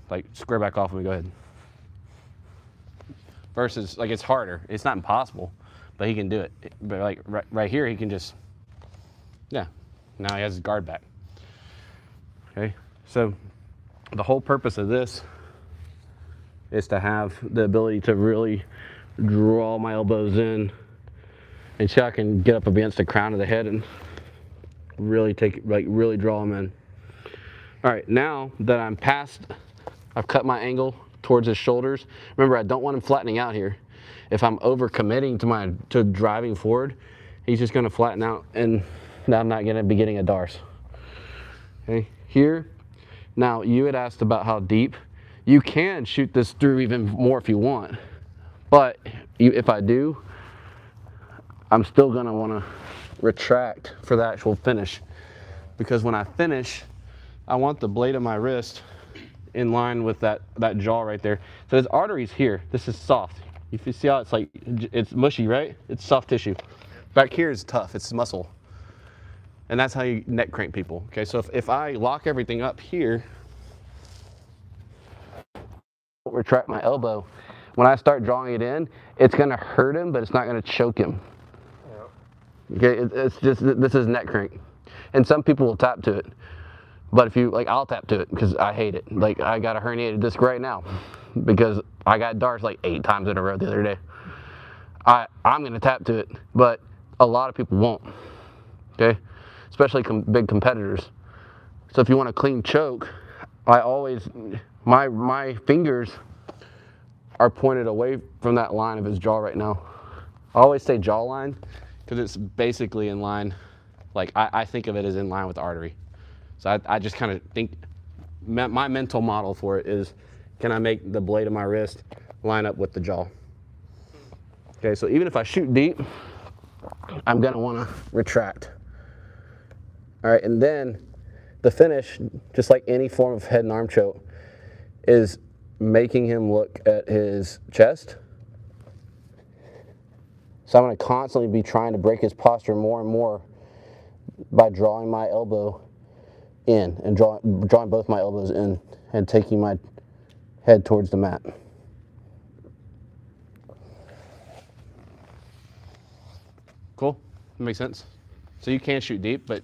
like square back off. Let me go ahead. Versus like it's harder. It's not impossible, but he can do it. But like right here, he can just, yeah. Now he has his guard back. Okay, so the whole purpose of this is to have the ability to really draw my elbows in and see how I can get up against the crown of the head and really really draw them in. All right, now that I'm past, I've cut my angle towards his shoulders. Remember, I don't want him flattening out here. If I'm over committing to driving forward, he's just gonna flatten out and now I'm not gonna be getting a Darce. Okay, here, now you had asked about how deep. You can shoot this through even more if you want, but if I do, I'm still gonna wanna retract for the actual finish, because when I finish, I want the blade of my wrist in line with that jaw right there. So his artery's here. This is soft. If you see how it's like, it's mushy, right? It's soft tissue. Back here is tough, it's muscle. And that's how you neck crank people. Okay, so if I lock everything up here, retract my elbow, when I start drawing it in, it's gonna hurt him, but it's not gonna choke him. Okay, it's just, this is neck crank. And some people will tap to it. But if you, like, I'll tap to it because I hate it. Like, I got a herniated disc right now because I got Darce like 8 times in a row the other day. I'm gonna tap to it, but a lot of people won't, okay? Especially big competitors. So if you want a clean choke, I always, my fingers are pointed away from that line of his jaw right now. I always say jaw line because it's basically in line, like I think of it as in line with the artery. So I just kind of think, my mental model for it is, can I make the blade of my wrist line up with the jaw? Okay, so even if I shoot deep, I'm gonna wanna retract. All right, and then the finish, just like any form of head and arm choke, is making him look at his chest. So I'm gonna constantly be trying to break his posture more and more by drawing my elbow in and drawing both my elbows in and taking my head towards the mat. Cool, that makes sense. So you can shoot deep, but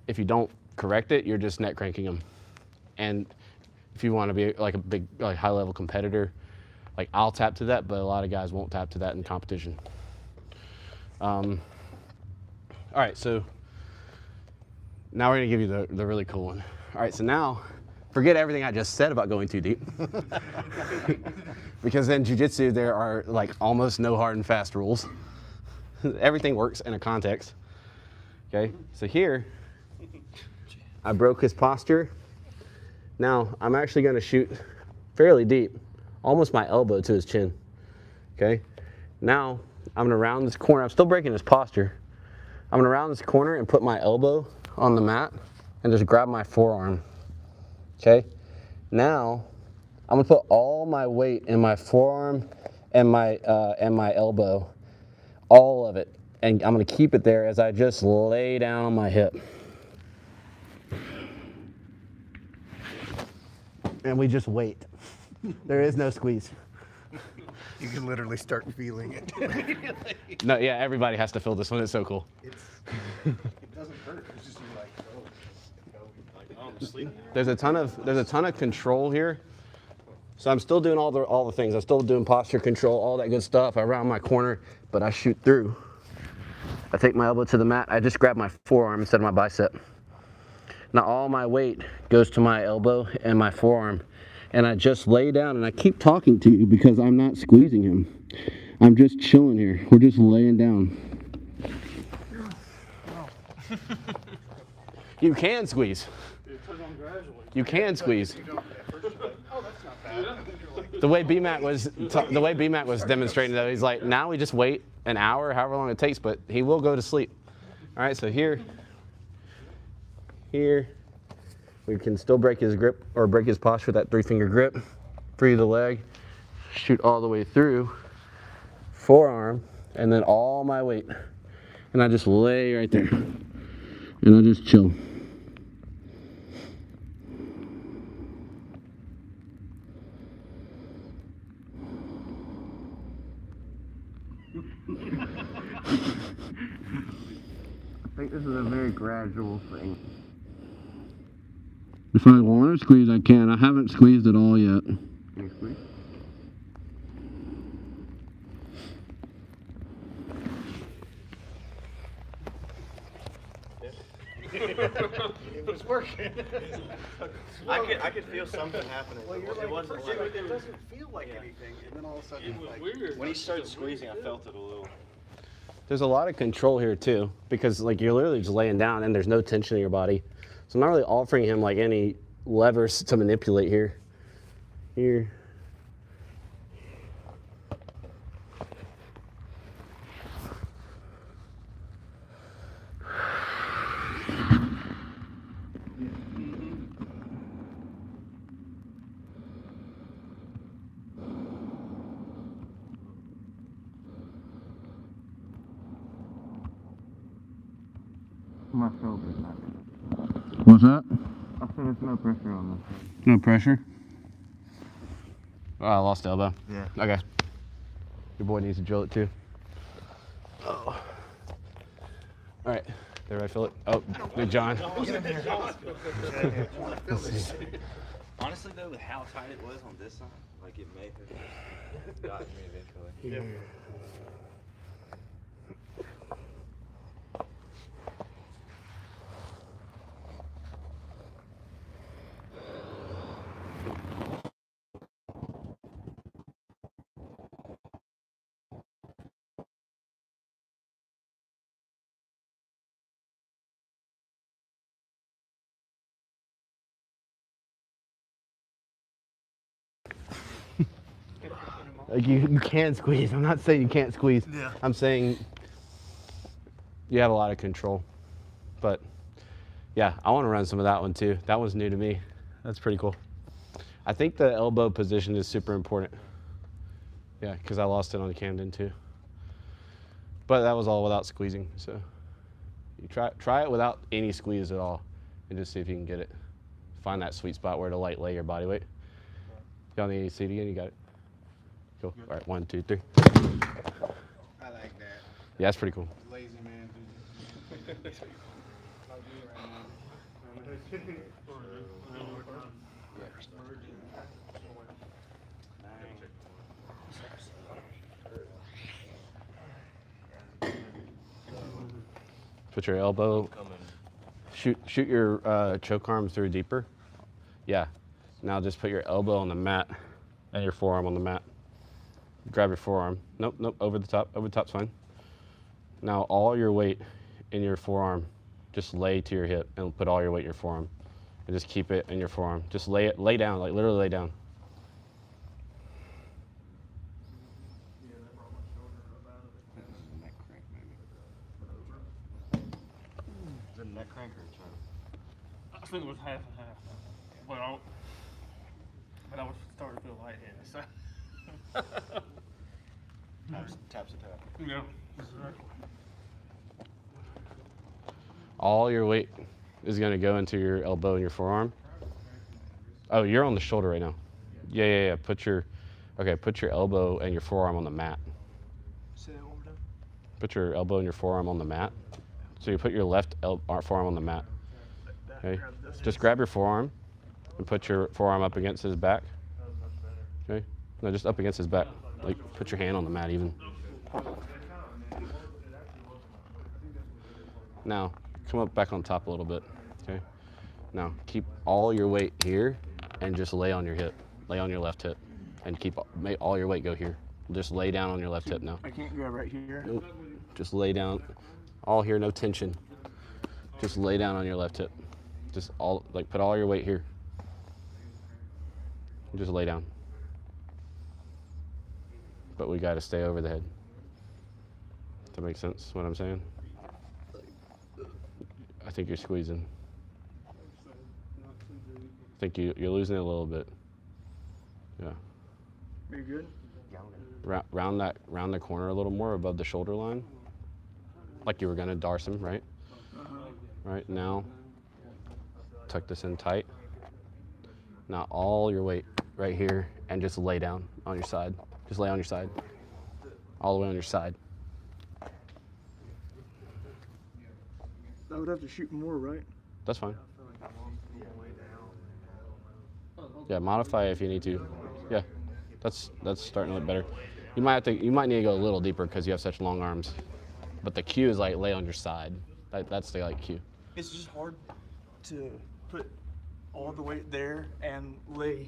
if you don't correct it, you're just neck cranking them. And if you want to be like a big, like high level competitor, like I'll tap to that, but a lot of guys won't tap to that in competition. All right, so now we're gonna give you the really cool one. All right, so now, forget everything I just said about going too deep. Because in jiu-jitsu, there are like almost no hard and fast rules. Everything works in a context. Okay, so here, I broke his posture. Now, I'm actually gonna shoot fairly deep, almost my elbow to his chin. Okay, now I'm gonna round this corner. I'm still breaking his posture. I'm gonna round this corner and put my elbow on the mat and just grab my forearm. Okay, now I'm gonna put all my weight in my forearm and my elbow, all of it, And I'm gonna keep it there as I just lay down on my hip. And we just wait. There is no squeeze. You can literally start feeling it. No, yeah, everybody has to feel this one. It's so cool. It doesn't hurt. It's just you're like, oh. Like, oh, I'm sleeping. There's a ton of control here. So I'm still doing all the things. I'm still doing posture control, all that good stuff around my corner, but I shoot through. I take my elbow to the mat. I just grab my forearm instead of my bicep. Now all my weight goes to my elbow and my forearm. And I just lay down and I keep talking to you because I'm not squeezing him. I'm just chilling here. We're just laying down. You can squeeze. It took on gradually. You can squeeze. You don't, at first you're like, oh, that's not bad. And then you're like, The way BMAC was demonstrating though, he's like, now we just wait an hour, however long it takes, but he will go to sleep. All right, so here, we can still break his grip or break his posture with that 3-finger grip. Free the leg, shoot all the way through, forearm, and then all my weight. And I just lay right there. And I just chill. I think this is a very gradual thing. If I want to squeeze, I can. I haven't squeezed at all yet. Can you squeeze? it was working. I could feel something happening. Well, you're It like, wasn't at first like, it doesn't feel like anything, and then all of a sudden, It was like, weird. When he started squeezing, I felt it a little. There's a lot of control here too, because like you're literally just laying down and there's no tension in your body. So I'm not really offering him like any levers to manipulate here. Here. my shoulder's not. What's that? I said there's no pressure on this. No pressure? Oh, I lost the elbow. Yeah. Okay. Your boy needs to drill it too. Oh. All right. Everybody feel it? Oh, Big John. Honestly, though, with how tight it was on this side, like it may have gotten me eventually. Yeah. Like you can squeeze. I'm not saying you can't squeeze. Yeah. I'm saying you have a lot of control. But yeah, I want to run some of that one too. That one's new to me. That's pretty cool. I think the elbow position is super important. Yeah, because I lost it on Camden too. But that was all without squeezing. So you try it without any squeeze at all and just see if you can get it. Find that sweet spot where to light lay your body weight. Y'all need any seat again? You got it? Cool. All right, 1, 2, 3. I like that. Yeah, that's pretty cool. Lazy man. Put your elbow, shoot your choke arm through deeper. Yeah. Now just put your elbow on the mat and your forearm on the mat. Grab your forearm. Nope, over the top. Over the top's fine. Now all your weight in your forearm, just lay to your hip and put all your weight in your forearm. And just keep it in your forearm. Just lay down, like literally lay down. Neck crank, maybe. Is it a neck crank or a choke? I think it was half and half. But I was starting to feel lightheaded. So. Taps a tap. Yeah. All your weight is going to go into your elbow and your forearm. Oh, you're on the shoulder right now. Yeah. Put your elbow and your forearm on the mat. Say that one more time. Put your elbow and your forearm on the mat. So you put your left forearm on the mat. Okay. Just grab your forearm and put your forearm up against his back. Okay. No, just up against his back. Like put your hand on the mat even. Now come up back on top a little bit. Okay. Now keep all your weight here and just lay on your hip. Lay on your left hip and make all your weight go here. Just lay down on your left hip now. I can't grab right here. Nope. Just lay down. All here, no tension. Just lay down on your left hip. Just put all your weight here. Just lay down. But we got to stay over the head. Does that make sense, what I'm saying? I think you're squeezing. I think you're losing it a little bit. Yeah. Are you good? Round the corner a little more above the shoulder line. Like you were gonna Darce him, right? Right, now, tuck this in tight. Now all your weight right here and just lay down on your side. Just lay on your side. All the way on your side. I would have to shoot more, right? That's fine. Yeah, modify if you need to. Yeah, that's starting to look better. You might need to go a little deeper because you have such long arms. But the cue is like lay on your side. That's the cue. It's just hard to put all the weight there and lay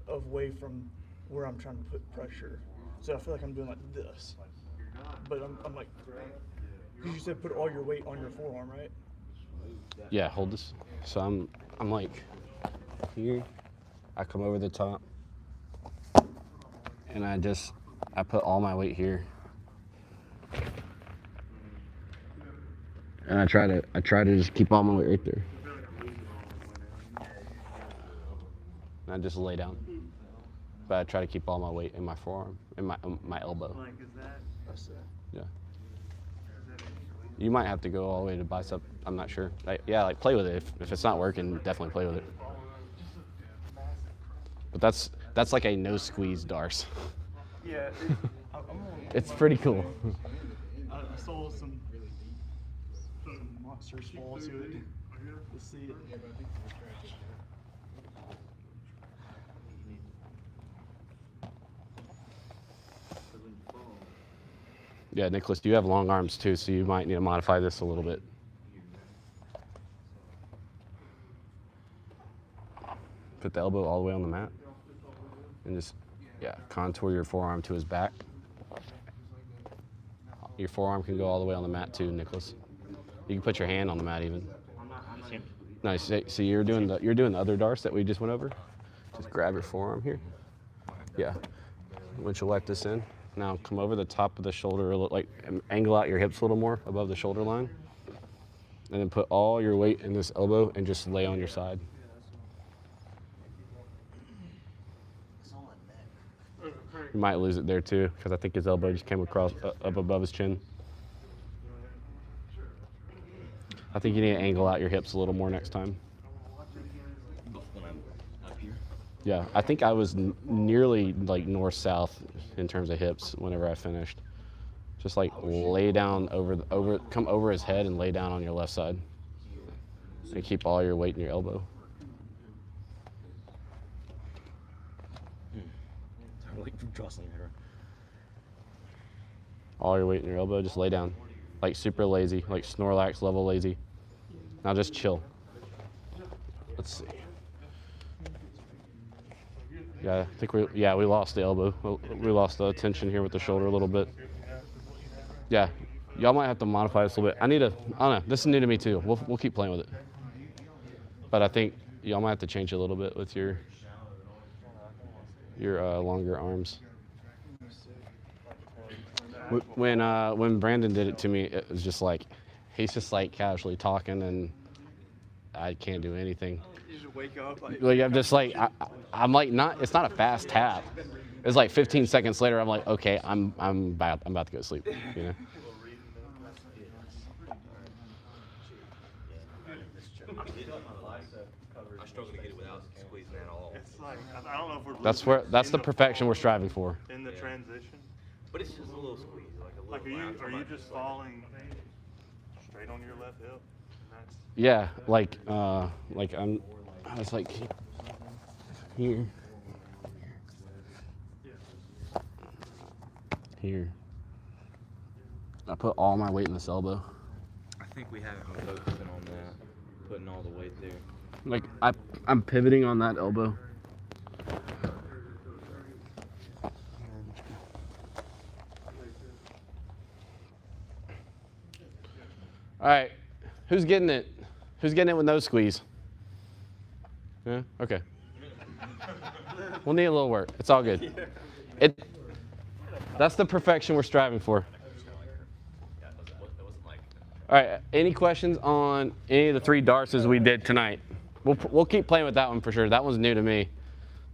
away from where I'm trying to put pressure. So I feel like I'm doing like this. But I'm like, because you said put all your weight on your forearm, right? Yeah, hold this. So I'm like here. I come over the top, and I put all my weight here, and I try to just keep all my weight right there. And I just lay down, but I try to keep all my weight in my forearm, in my elbow. Yeah. You might have to go all the way to bicep. I'm not sure. Like play with it. If it's not working, definitely play with it. But that's like a no squeeze Darce. Yeah. It's pretty cool. I saw some monsters fall to it. Let's see it. Yeah, Nicholas, you have long arms too, so you might need to modify this a little bit. Put the elbow all the way on the mat. And just, contour your forearm to his back. Your forearm can go all the way on the mat too, Nicholas. You can put your hand on the mat even. Nice. So you're doing the other Darce that we just went over. Just grab your forearm here. Yeah. Windshield wipe this in. Now come over the top of the shoulder, like angle out your hips a little more above the shoulder line. And then put all your weight in this elbow and just lay on your side. You might lose it there too, because I think his elbow just came across up above his chin. I think you need to angle out your hips a little more next time. When I'm up here. Yeah, I think I was nearly like north-south in terms of hips whenever I finished. Just like lay down come over his head and lay down on your left side. And keep all your weight in your elbow. All your weight in your elbow, just lay down. Like super lazy, like Snorlax level lazy. Now just chill. Let's see. Yeah, I think we lost the elbow. We lost the tension here with the shoulder a little bit. Yeah, y'all might have to modify this a little bit. I don't know, this is new to me too. We'll keep playing with it. But I think y'all might have to change it a little bit with your longer arms. When Brandon did it to me, it was just like, he's just like casually talking and I can't do anything. You just wake up like I'm just like, I'm like it's not a fast tap. It's like 15 seconds later, I'm like, okay, I'm about to go to sleep, you know? don't know if we're That's losing where it that's in the perfection fall we're striving for. in the Yeah. transition. But it's just a little squeeze, like a little. Like, are I'm talking you about just like- falling straight on your left hip? And that's Yeah, like I was like here, here. I put all my weight in this elbow. I think we haven't been focusing on that, putting all the weight there. Like I'm pivoting on that elbow. All right, who's getting it? Who's getting it with no squeeze? Yeah. Okay. We'll need a little work. It's all good. That's the perfection we're striving for. All right. Any questions on any of the 3 Darces we did tonight? We'll keep playing with that one for sure. That one's new to me,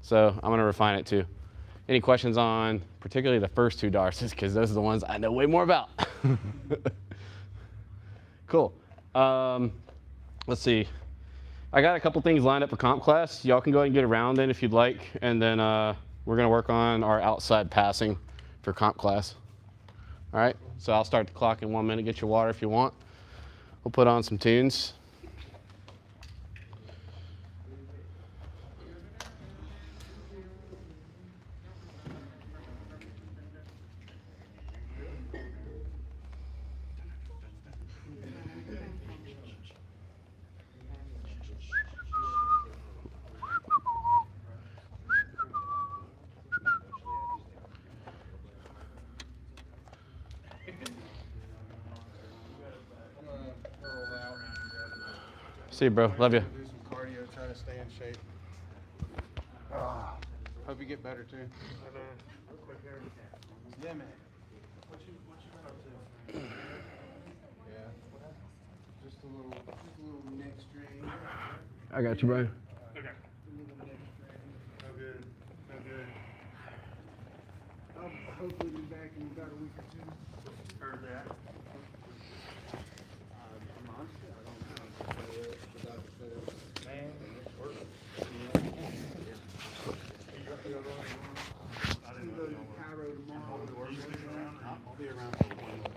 so I'm gonna refine it too. Any questions on particularly the first 2 Darces, because those are the ones I know way more about. Cool. Let's see. I got a couple things lined up for comp class. Y'all can go ahead and get around in if you'd like, and then we're gonna work on our outside passing for comp class. All right. So I'll start the clock in 1 minute. Get your water if you want. We'll put on some tunes. See you, bro. Love you. Do some cardio, try to stay in shape. Hope you get better too. Yeah, man. What you been up to? Yeah. Just a little neck strain. I got you, bro. okay. No good. No good. I'll hopefully be back in about a week or 2. Heard that. I'll be around for 1 month.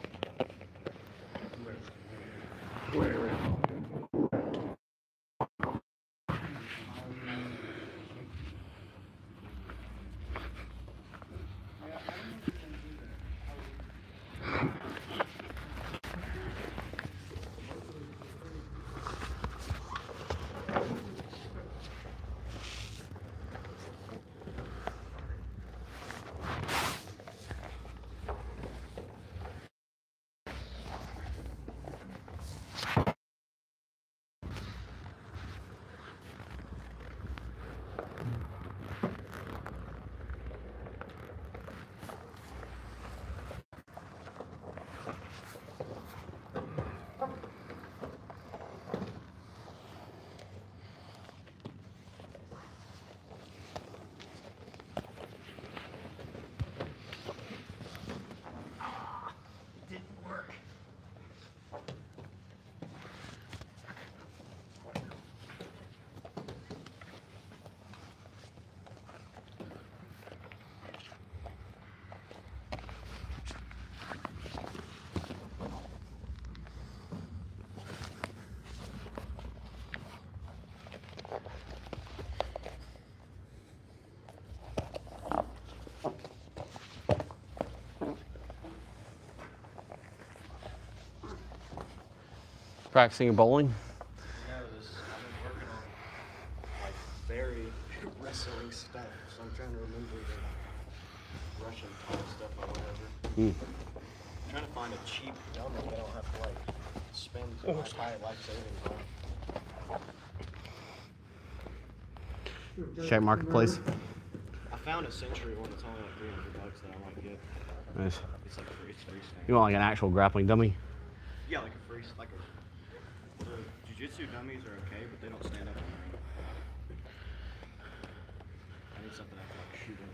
Practicing bowling. No, I've been working on like very wrestling stuff, so I'm trying to remember the Russian type stuff or whatever. I'm trying to find a cheap dummy that I don't have to like spend my entire life savings on. Check marketplace. I found a Century one that's only like $300 that I might get. Nice. It's like free, it's free stand. You want like an actual grappling dummy? Yeah, like a free, like a. The jiu-jitsu dummies are okay, but they don't stand up on the ring. I need something I can like shoot in.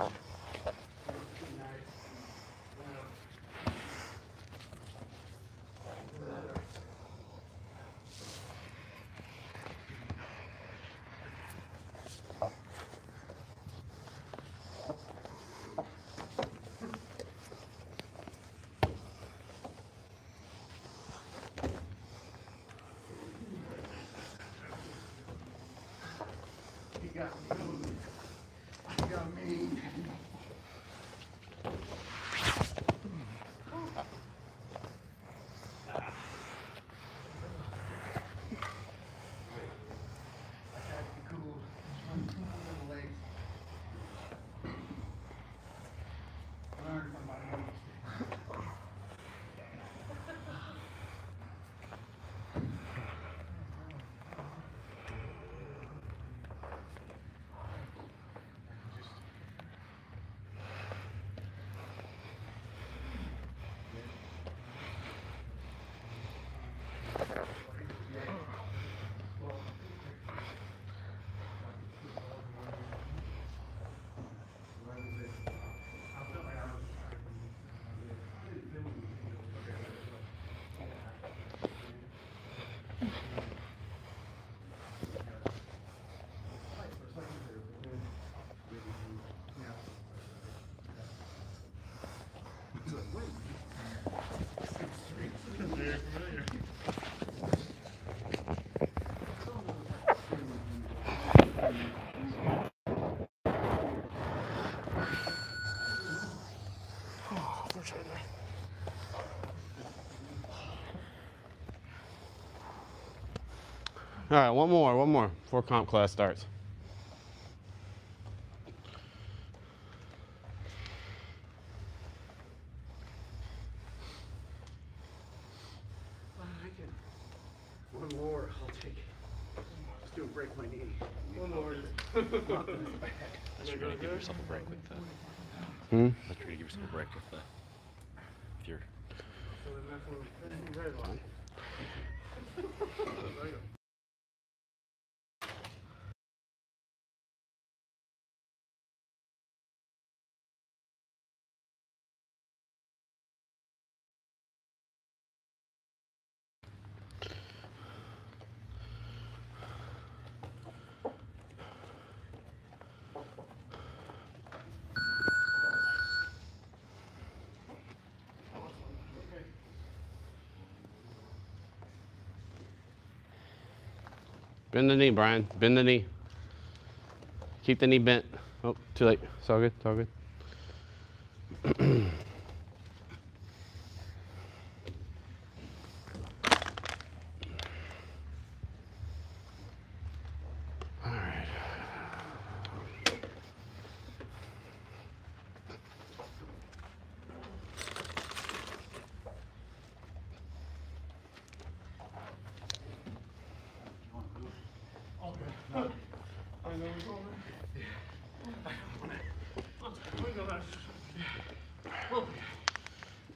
You got me. You got me. All right, one more before comp class starts. One more, I'll take it. Just do break my knee. One more. Let's try to give yourself a break with that. Let's try to give yourself a break with that. If you're Bend the knee, Brian. Bend the knee. Keep the knee bent. Oh, too late. It's all good. It's all good. All right.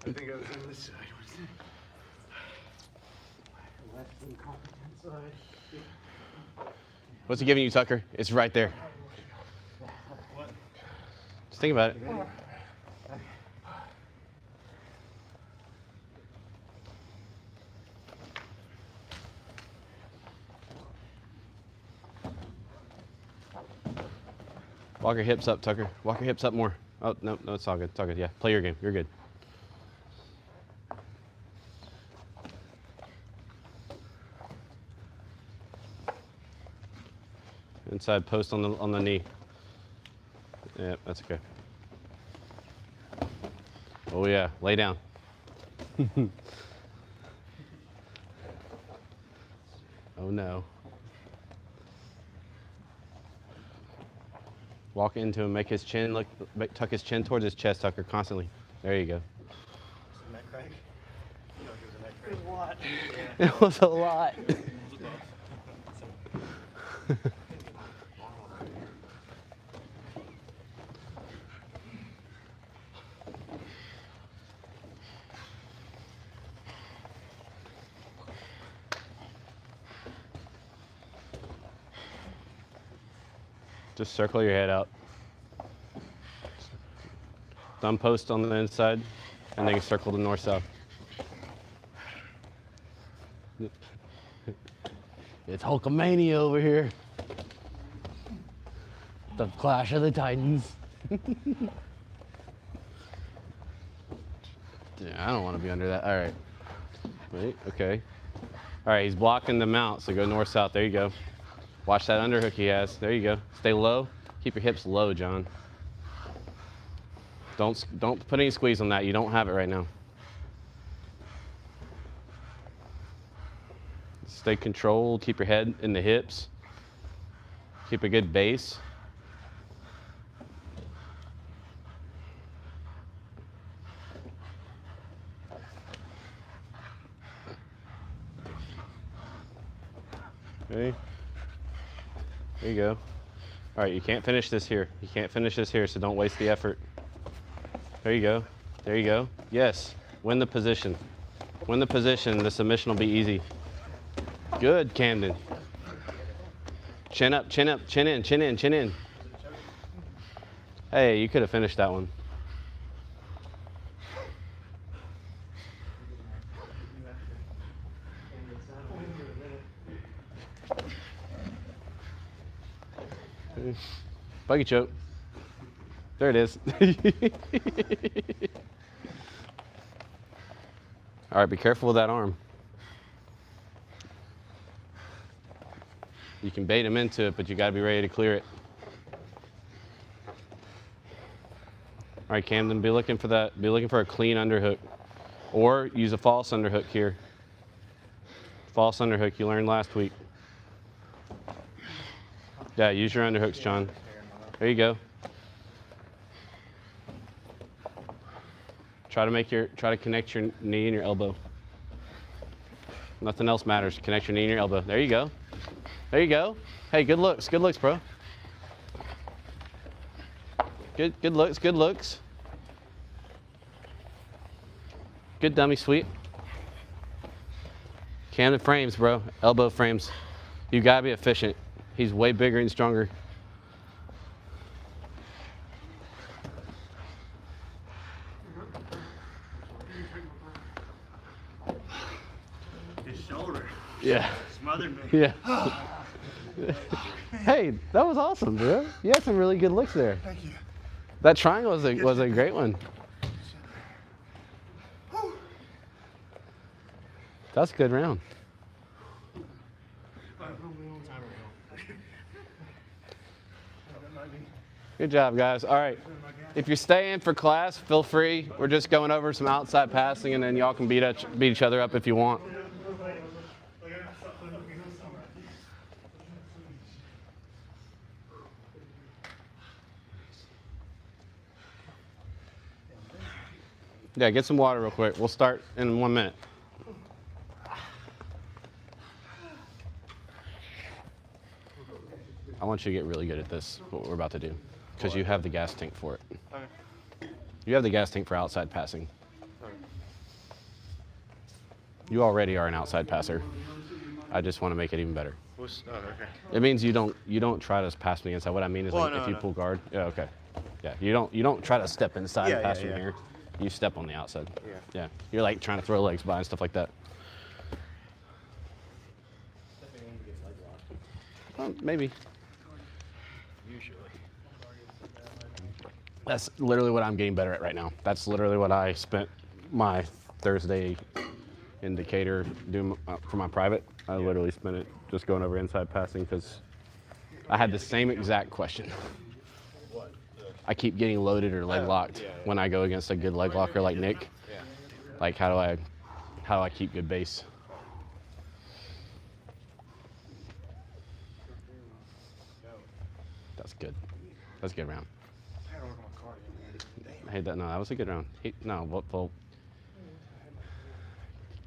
I think I was on this side, wasn't it? Left incompetent side. What's he giving you, Tucker? It's right there. Just think about it. Walk your hips up, Tucker. Walk your hips up more. Oh, no, it's all good. It's all good. Yeah, play your game. You're good. Inside post on the knee. Yeah, that's okay. Oh yeah, lay down. Oh no. Walk into him, make his chin look, tuck his chin towards his chest, Tucker, constantly. There you go. Neck crack? You know, it was a neck It was a lot. It was a lot. Just circle your head out. Thumb post on the inside, and then you circle to north-south. It's Hulkamania over here. The Clash of the Titans. Yeah, I don't want to be under that. All right. Wait, okay. All right, he's blocking the mount, so go north-south. There you go. Watch that underhook he has. There you go. Stay low. Keep your hips low, John. Don't put any squeeze on that. You don't have it right now. Stay controlled. Keep your head in the hips. Keep a good base. Okay. There you go. All right, you can't finish this here. You can't finish this here, so don't waste the effort. There you go. There you go. Yes. Win the position. Win the position. The submission will be easy. Good, Camden. Chin up, chin up, chin in, chin in, chin in. Hey, you could have finished that one. Buggy choke. There it is. All right, be careful with that arm. You can bait him into it, but you got to be ready to clear it. All right, Camden, be looking for that. Be looking for a clean underhook, or use a false underhook here. False underhook you learned last week. Yeah, use your underhooks, John. There you go. Try to connect your knee and your elbow. Nothing else matters. Connect your knee and your elbow. There you go. There you go. Hey, good looks, bro. Good looks, good looks. Good dummy sweep. Camden frames, bro. Elbow frames. You gotta be efficient. He's way bigger and stronger. His shoulder Yeah. smothered me. Yeah. Hey, that was awesome, bro. You had some really good looks there. Thank you. That triangle was a great one. That's a good round. Good job, guys. All right. If you're staying for class, feel free. We're just going over some outside passing, and then y'all can beat each other up if you want. Yeah, get some water real quick. We'll start in 1 minute. I want you to get really good at this, what we're about to do, because you have the gas tank for it. Okay. You have the gas tank for outside passing. You already are an outside passer. I just want to make it even better. Okay. It means you don't try to pass me inside. What I mean is, Well, like, no, if you no. pull guard. Yeah, okay. Yeah, you don't try to step inside and Yeah, pass yeah, from yeah. here. You step on the outside. Yeah. Yeah. You're like trying to throw legs by and stuff like that. Maybe. Usually. That's literally what I'm getting better at right now. That's literally what I spent my Thursday in Decatur doing for my private. I literally spent it just going over inside passing because I had the same exact question. I keep getting loaded or leg locked when I go against a good leg locker like Nick. Like, how do I keep good base? That's good. That's a good round. Hey, that was a good round. Well,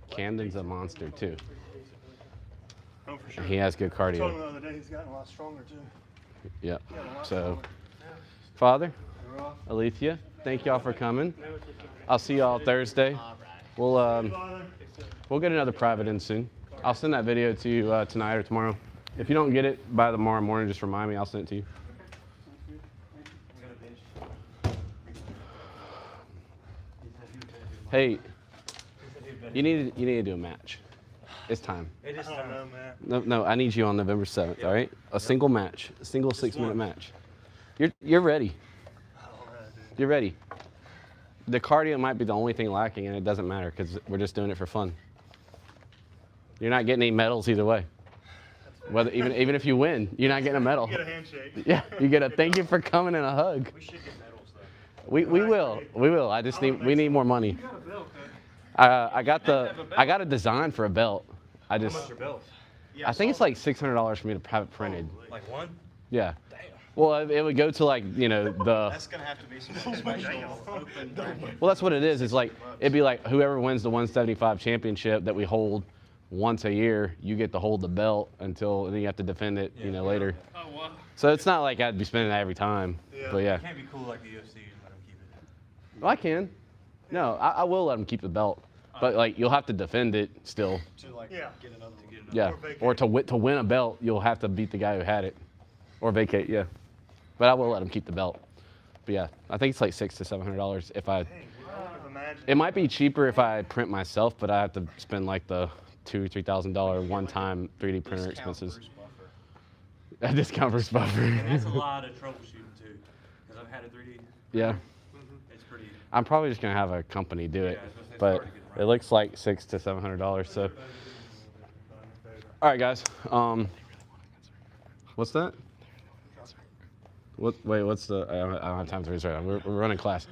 Camden's a monster too. Oh, for sure. He has good I told him cardio. the other day he's gotten a lot stronger too. Yep. So, Father, Alethea, thank y'all for coming. I'll see y'all Thursday. We'll get another private in soon. I'll send that video to you tonight or tomorrow. If you don't get it by tomorrow morning, just remind me. I'll send it to you. Hey, you need to do a match. It's time. It is I don't know, man. No, I need you on November 7th. All right, a single match, a single 6-minute match. You're ready. All right, dude. You're ready. The cardio might be the only thing lacking, and it doesn't matter because we're just doing it for fun. You're not getting any medals either way. Whether even if you win, you're not getting a medal. Get a handshake. Yeah, you get a thank you for coming and a hug. We should get medals though. We will. I just we need more money. You got a belt, though. I got a design for a belt. I just How much your belt? I think it's like $600 for me to have it printed. Like one? Yeah. Well, it would go to like the. That's gonna have to be some special open bracket. Well, that's what it is. It's like it'd be like whoever wins the 175 championship that we hold once a year, you get to hold the belt until then you have to defend it, later. Oh, wow. So it's not like I'd be spending that every time. Yeah. But yeah. It can't be cool like the UFC and let them keep it. Well, I can. No, I will let them keep the belt, but like you'll have to defend it still. To like Yeah. get another one. Yeah. Or Or to win a belt, you'll have to beat the guy who had it, or vacate. Yeah. But I will let him keep the belt. But yeah, I think it's like $600 to $700 if I. Dang, dude, I would have imagined. It might be cheaper if I print myself, but I have to spend like the $2,000-$3,000 one-time 3D printer expenses. A discount for buffer. And that's a lot of troubleshooting too, because I've had a 3D. Yeah. It's pretty. I'm probably just gonna have a company do it, Yeah, I was gonna say it's but hard to get it right. looks like $600 to $700. So, all right, guys. What's that? Wait, what's the? I don't have time to read right now. We're running class.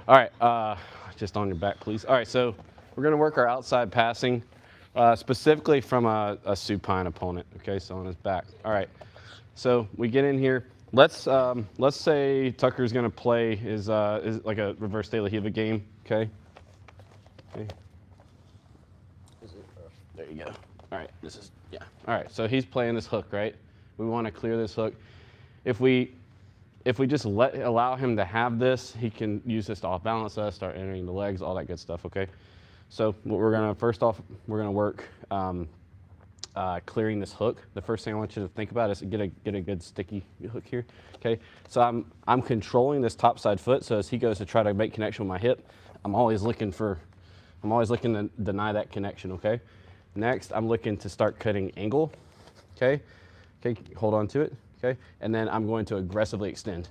All right, just on your back, please. All right, so we're gonna work our outside passing, specifically from a supine opponent. Okay, so on his back. All right, so we get in here. Let's say Tucker's gonna play is like a reverse De La Riva game. Okay. Okay. There you go. All right, this is yeah. All right, so he's playing this hook, right? We want to clear this hook. If we just allow him to have this, he can use this to off balance us, start entering the legs, all that good stuff. Okay. So what we're gonna first off, we're gonna work clearing this hook. The first thing I want you to think about is get a good sticky hook here. Okay. So I'm controlling this top side foot. So as he goes to try to make connection with my hip, I'm always looking to deny that connection. Okay. Next, I'm looking to start cutting angle. Okay. Okay. Hold on to it. Okay. And then I'm going to aggressively extend.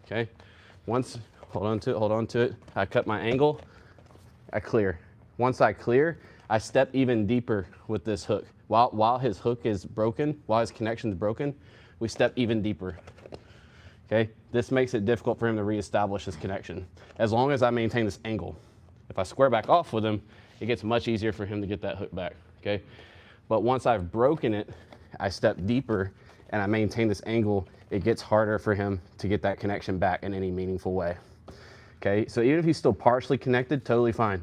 Okay. Once, hold on to it. I cut my angle. I clear. Once I clear, I step even deeper with this hook. While his hook is broken, while his connection is broken, we step even deeper. Okay. This makes it difficult for him to reestablish his connection. As long as I maintain this angle. If I square back off with him, it gets much easier for him to get that hook back. Okay. But once I've broken it, I step deeper and I maintain this angle, it gets harder for him to get that connection back in any meaningful way. Okay, so even if he's still partially connected, totally fine.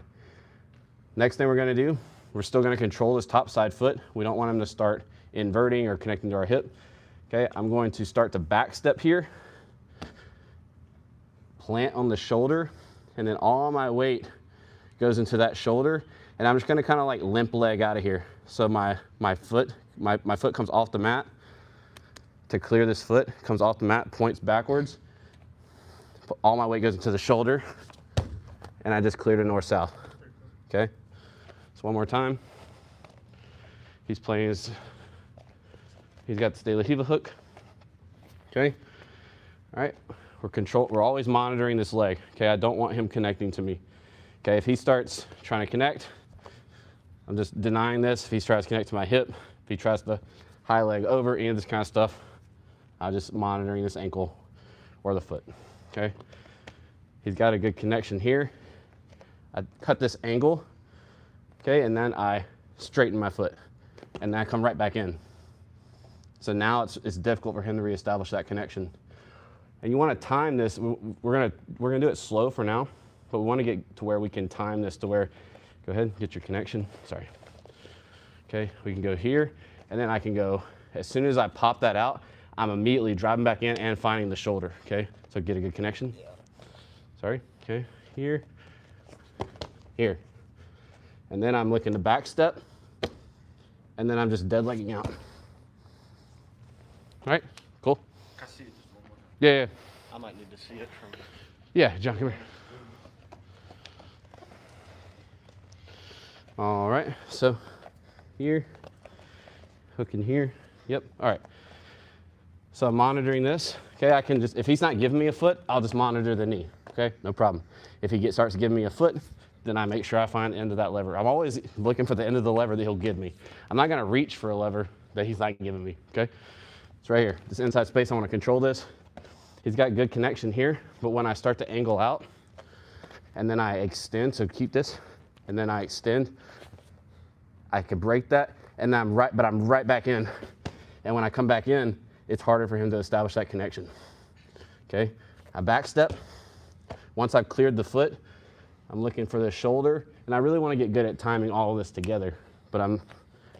Next thing we're gonna do, we're still gonna control this top side foot. We don't want him to start inverting or connecting to our hip. Okay, I'm going to start to back step here, plant on the shoulder, and then all my weight goes into that shoulder, and I'm just gonna kind of like limp leg out of here. So my foot comes off the mat. To clear this foot, comes off the mat, points backwards. All my weight goes into the shoulder, and I just clear to north-south. Okay? So one more time. He's playing he's got the De La Riva hook. Okay? All right, we're always monitoring this leg. Okay, I don't want him connecting to me. Okay, if he starts trying to connect, I'm just denying this. If he tries to connect to my hip, if he tries to high leg over, any of this kind of stuff, I'm just monitoring this ankle or the foot. Okay, he's got a good connection here. I cut this angle, okay, and then I straighten my foot, and then I come right back in. So now it's difficult for him to reestablish that connection. And you want to time this. We're gonna do it slow for now, but we want to get to where we can time this to where. Go ahead, get your connection. Sorry. Okay, we can go here, and then I can go. As soon as I pop that out, I'm immediately driving back in and finding the shoulder. Okay, so get a good connection. Yeah. Sorry. Okay, here, here, and then I'm looking to back step, and then I'm just dead legging out. All right, cool. Can I see it just one more time? Yeah. I might need to see it from. Yeah, John, come here. All right, so here, hooking here. Yep, all right. So I'm monitoring this. Okay, I can just, if he's not giving me a foot, I'll just monitor the knee. Okay, no problem. If he starts giving me a foot, then I make sure I find the end of that lever. I'm always looking for the end of the lever that he'll give me. I'm not gonna reach for a lever that he's not giving me, okay? It's right here, this inside space, I wanna control this. He's got good connection here, but when I start to angle out, and then I extend, so keep this, and then I extend, I could break that, and I'm right back in. And when I come back in, it's harder for him to establish that connection. Okay, I back step. Once I've cleared the foot, I'm looking for the shoulder, and I really want to get good at timing all of this together, but I'm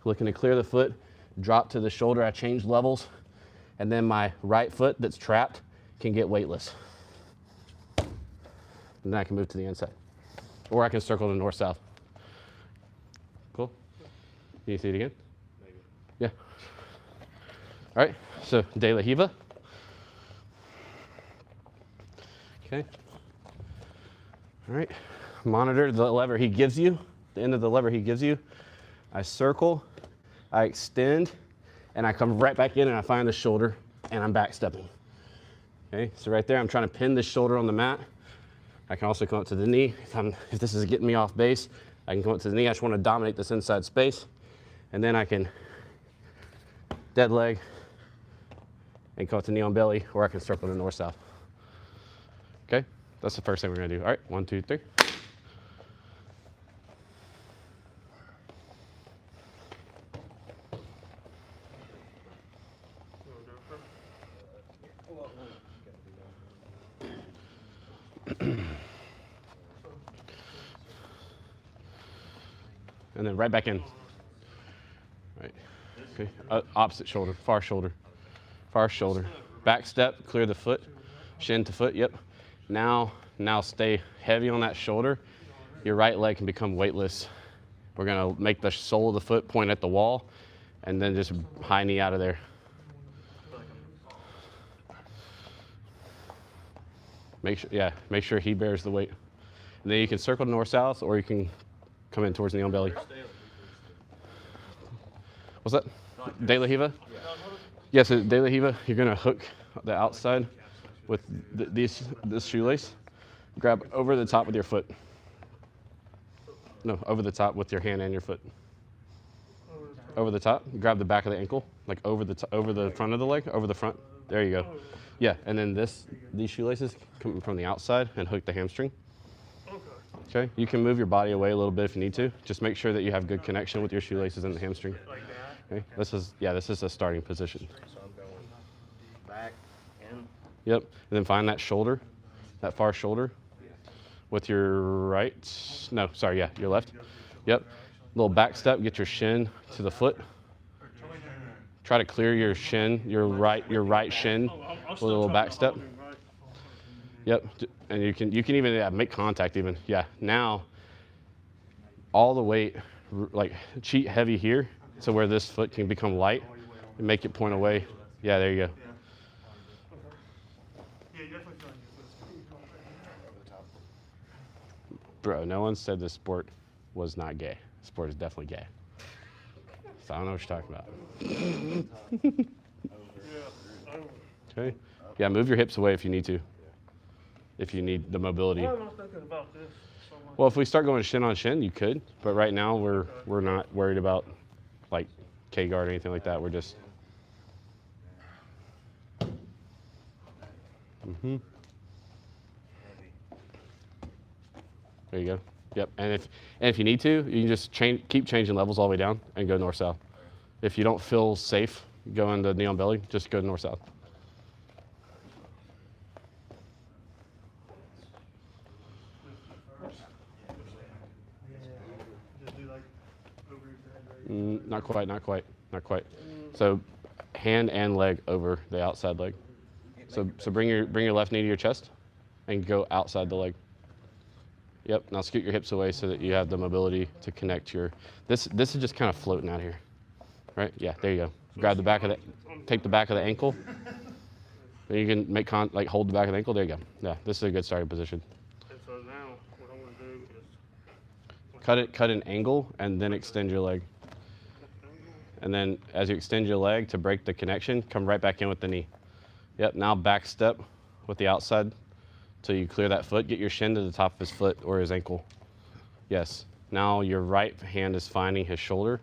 looking to clear the foot, drop to the shoulder, I change levels, and then my right foot that's trapped can get weightless. And then I can move to the inside. Or I can circle to north-south. Cool? Can you see it again? Maybe. Yeah. All right, so De La Hiva. Okay. All right, monitor the lever he gives you, the end of the lever he gives you. I circle, I extend, and I come right back in and I find the shoulder and I'm back stepping. Okay, so right there, I'm trying to pin the shoulder on the mat. I can also come up to the knee. If this is getting me off base, I can come up to the knee. I just want to dominate this inside space. And then I can dead leg and come up to knee on belly, or I can circle to north-south. Okay, that's the first thing we're gonna do. All right, 1, 2, 3. And then right back in. Right. Okay. Opposite shoulder, far shoulder, far shoulder. Back step, clear the foot, shin to foot. Yep. Now stay heavy on that shoulder. Your right leg can become weightless. We're gonna make the sole of the foot point at the wall, and then just high knee out of there. Make sure he bears the weight. And then you can circle to north-south, or you can come in towards knee on belly. What's that? De La Hiva? Yeah, so De La Hiva, you're gonna hook the outside with this shoelace. Grab over the top with your foot. No, over the top with your hand and your foot. Over the top, grab the back of the ankle, like over the front of the leg, over the front. There you go. Yeah, and then these shoelaces come from the outside and hook the hamstring. Okay, you can move your body away a little bit if you need to. Just make sure that you have good connection with your shoelaces and the hamstring. Okay, this is a starting position. So I'm going back in. Yep, and then find that shoulder, that far shoulder, with your your left. Yep, little back step, get your shin to the foot. Try to clear your shin, your right shin with a little back step. Yep, and you can even make contact even. Yeah, now all the weight, like cheat heavy here, so where this foot can become light and make it point away. Yeah, there you go. Bro, no one said this sport was not gay. This sport is definitely gay. So I don't know what you're talking about. Okay. Yeah, move your hips away if you need to. If you need the mobility. Why am I thinking about this so much? Well, if we start going shin on shin, you could. But right now, we're not worried about like K-guard or anything like that. We're just. There you go. Yep. And if you need to, you can just keep changing levels all the way down and go north-south. If you don't feel safe going to knee on belly, just go north-south. Not quite. So hand and leg over the outside leg. So bring your left knee to your chest and go outside the leg. Yep, now scoot your hips away so that you have the mobility to connect this is just kind of floating out here. Right? Yeah, there you go. Grab the back of take the back of the ankle. Then you can make hold the back of the ankle. There you go. Yeah, this is a good starting position. And so now what I'm going to do is cut an angle, and then extend your leg. And then as you extend your leg to break the connection, come right back in with the knee. Yep, now back step with the outside till you clear that foot. Get your shin to the top of his foot or his ankle. Yes. Now your right hand is finding his shoulder,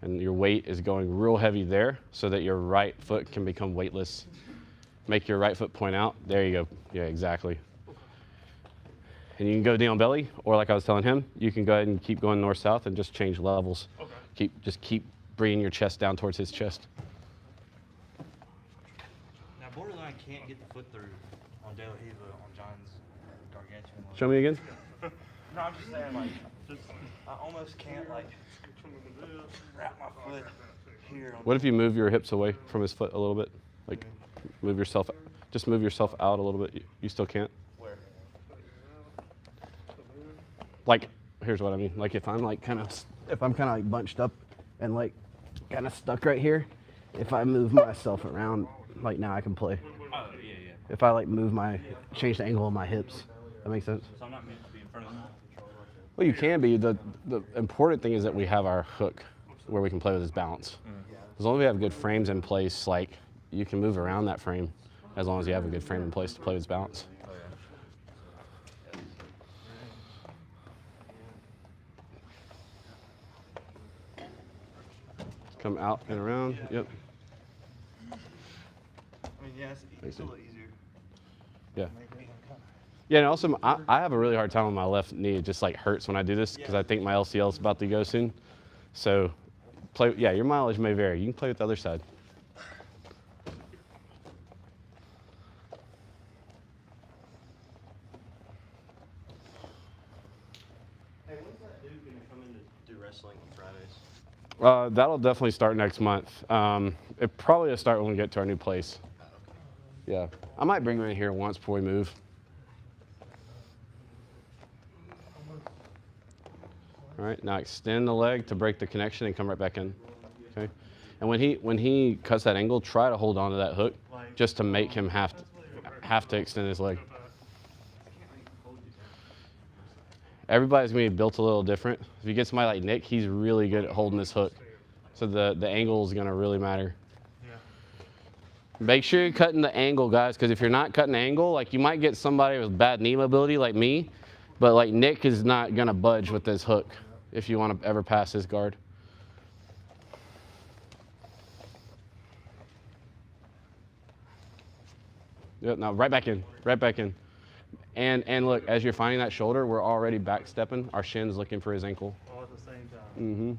and your weight is going real heavy there so that your right foot can become weightless. Make your right foot point out. There you go. Yeah, exactly. And you can go knee on belly, or like I was telling him, you can go ahead and keep going north-south and just change levels. Okay. Just keep bringing your chest down towards his chest. Now, borderline can't get the foot through on De La Riva on John's gargantuan leg. Show me again. No, I'm just saying, like, I almost can't, like, wrap my foot here. What if you move your hips away from his foot a little bit? Like, move yourself out a little bit. You still can't? Where? Like, here's what I mean. Like, if I'm kind of like bunched up and like kind of stuck right here, if I move myself around, like now I can play. Oh, yeah, yeah. If I like change the angle of my hips, that makes sense? So I'm not meant to be in front of them. Well, you can be. The important thing is that we have our hook where we can play with his balance. As long as we have good frames in place, like you can move around that frame as long as you have a good frame in place to play with his balance. Come out and around. Yep. I mean, yeah, it's a little easier. Yeah. Yeah, and also I have a really hard time with my left knee. It just like hurts when I do this because I think my LCL is about to go soon. So, yeah, your mileage may vary. You can play with the other side. Hey, when's that dude gonna come in to do wrestling on Fridays? That'll definitely start next month. It probably will start when we get to our new place. Yeah, I might bring him in here once before we move. All right, now extend the leg to break the connection and come right back in. Okay, and when he cuts that angle, try to hold on to that hook, just to make him have to extend his leg. Everybody's gonna be built a little different. If you get somebody like Nick, he's really good at holding this hook, so the angle is gonna really matter. Make sure you're cutting the angle, guys, because if you're not cutting the angle, like you might get somebody with bad knee mobility like me, but like Nick is not gonna budge with this hook if you want to ever pass his guard. Yep, now right back in, right back in. And look, as you're finding that shoulder, we're already back stepping. Our shin's looking for his ankle. All at the same time.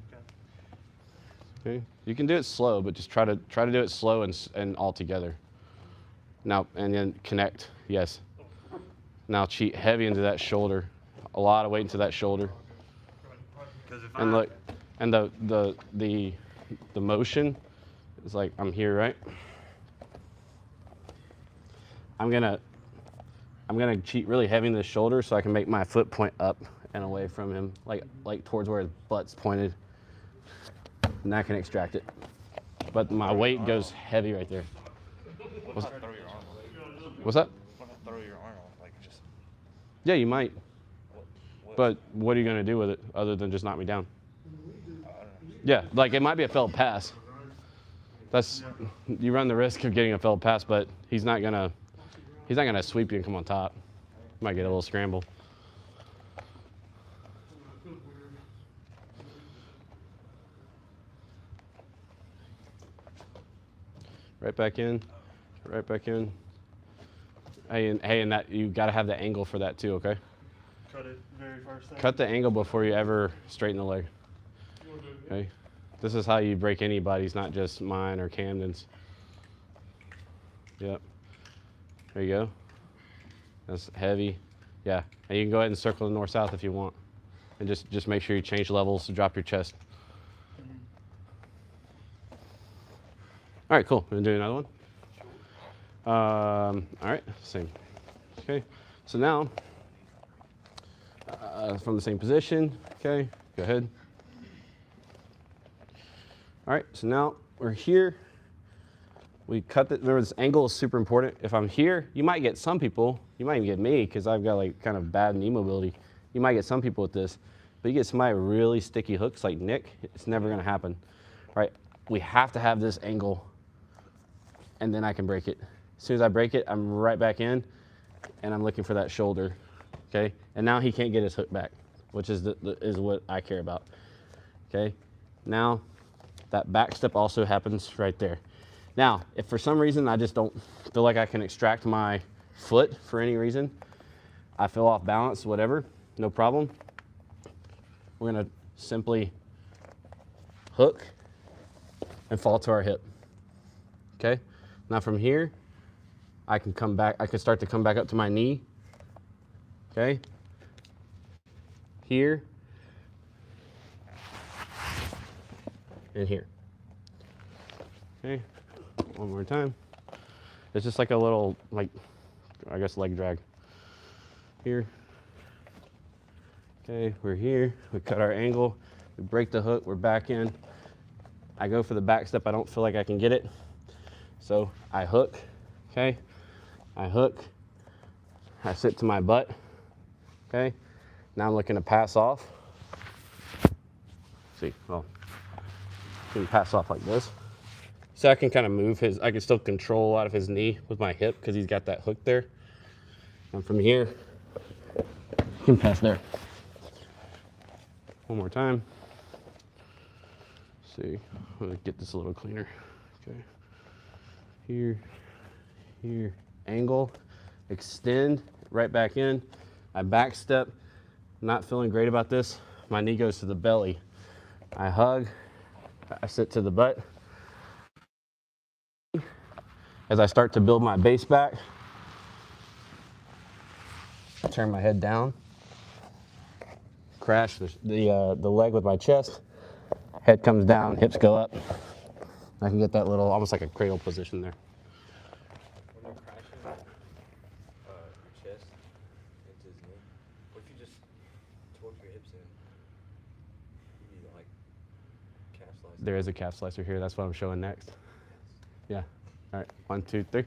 Okay. You can do it slow, but just try to do it slow and all together. Now, and then connect, yes. Now cheat heavy into that shoulder. A lot of weight into that shoulder. And look, and the motion is like, I'm here, right? I'm gonna cheat really heavy into the shoulder so I can make my foot point up and away from him, like towards where his butt's pointed. And I can extract it. But my weight goes heavy right there. What's that? When I throw your arm off, like just. Yeah, you might. But what are you going to do with it other than just knock me down? Yeah, like it might be a failed pass. You run the risk of getting a failed pass, but he's not gonna sweep you and come on top. You might get a little scramble. Right back in, right back in. Hey, and that you got to have the angle for that too, okay? Cut it very first thing. Cut the angle before you ever straighten the leg. Okay, this is how you break anybody's, not just mine or Camden's. Yep. There you go. That's heavy. Yeah, and you can go ahead and circle the north-south if you want, and just make sure you change levels to drop your chest. All right, cool. We're gonna do another one. All right, same. Okay, so now from the same position. Okay, go ahead. All right, so now we're here. We cut the, remember this angle is super important. If I'm here, you might get some people, you might even get me because I've got like kind of bad knee mobility. You might get some people with this, But you get somebody with really sticky hooks like Nick, it's never gonna happen, right? We have to have this angle, and then I can break it. As soon as I break it, I'm right back in, and I'm looking for that shoulder, okay? And now he can't get his hook back, which is is what I care about, okay? Now, that back step also happens right there. Now, if for some reason I just don't feel like I can extract my foot for any reason, I feel off balance, whatever, no problem. We're gonna simply hook and fall to our hip, okay? Now from here, I can come back, I can start to come back up to my knee, okay? Here, and here, okay? One more time. It's just like a little, like, I guess leg drag. Here. Okay, we're here, we cut our angle, we break the hook, we're back in. I go for the back step, I don't feel like I can get it. So I hook, okay? I hook, I sit to my butt, okay? Now I'm looking to pass off. See, well, I can pass off like this. So I can kind of move his, I can still control a lot of his knee with my hip because he's got that hook there. And from here, I can pass there. One more time. Let's see, I'm gonna get this a little cleaner. Okay. Here, here, angle, extend, right back in. I back step, not feeling great about this. My knee goes to the belly. I hug, I sit to the butt. As I start to build my base back, I turn my head down, crash the leg with my chest, head comes down, hips go up. I can get that little, almost like a cradle position there. When you're crashing your chest into his knee, what if you just torque your hips in? You need like calf slice. There is a calf slicer here. That's what I'm showing next. Yeah. All right. 1, 2, 3.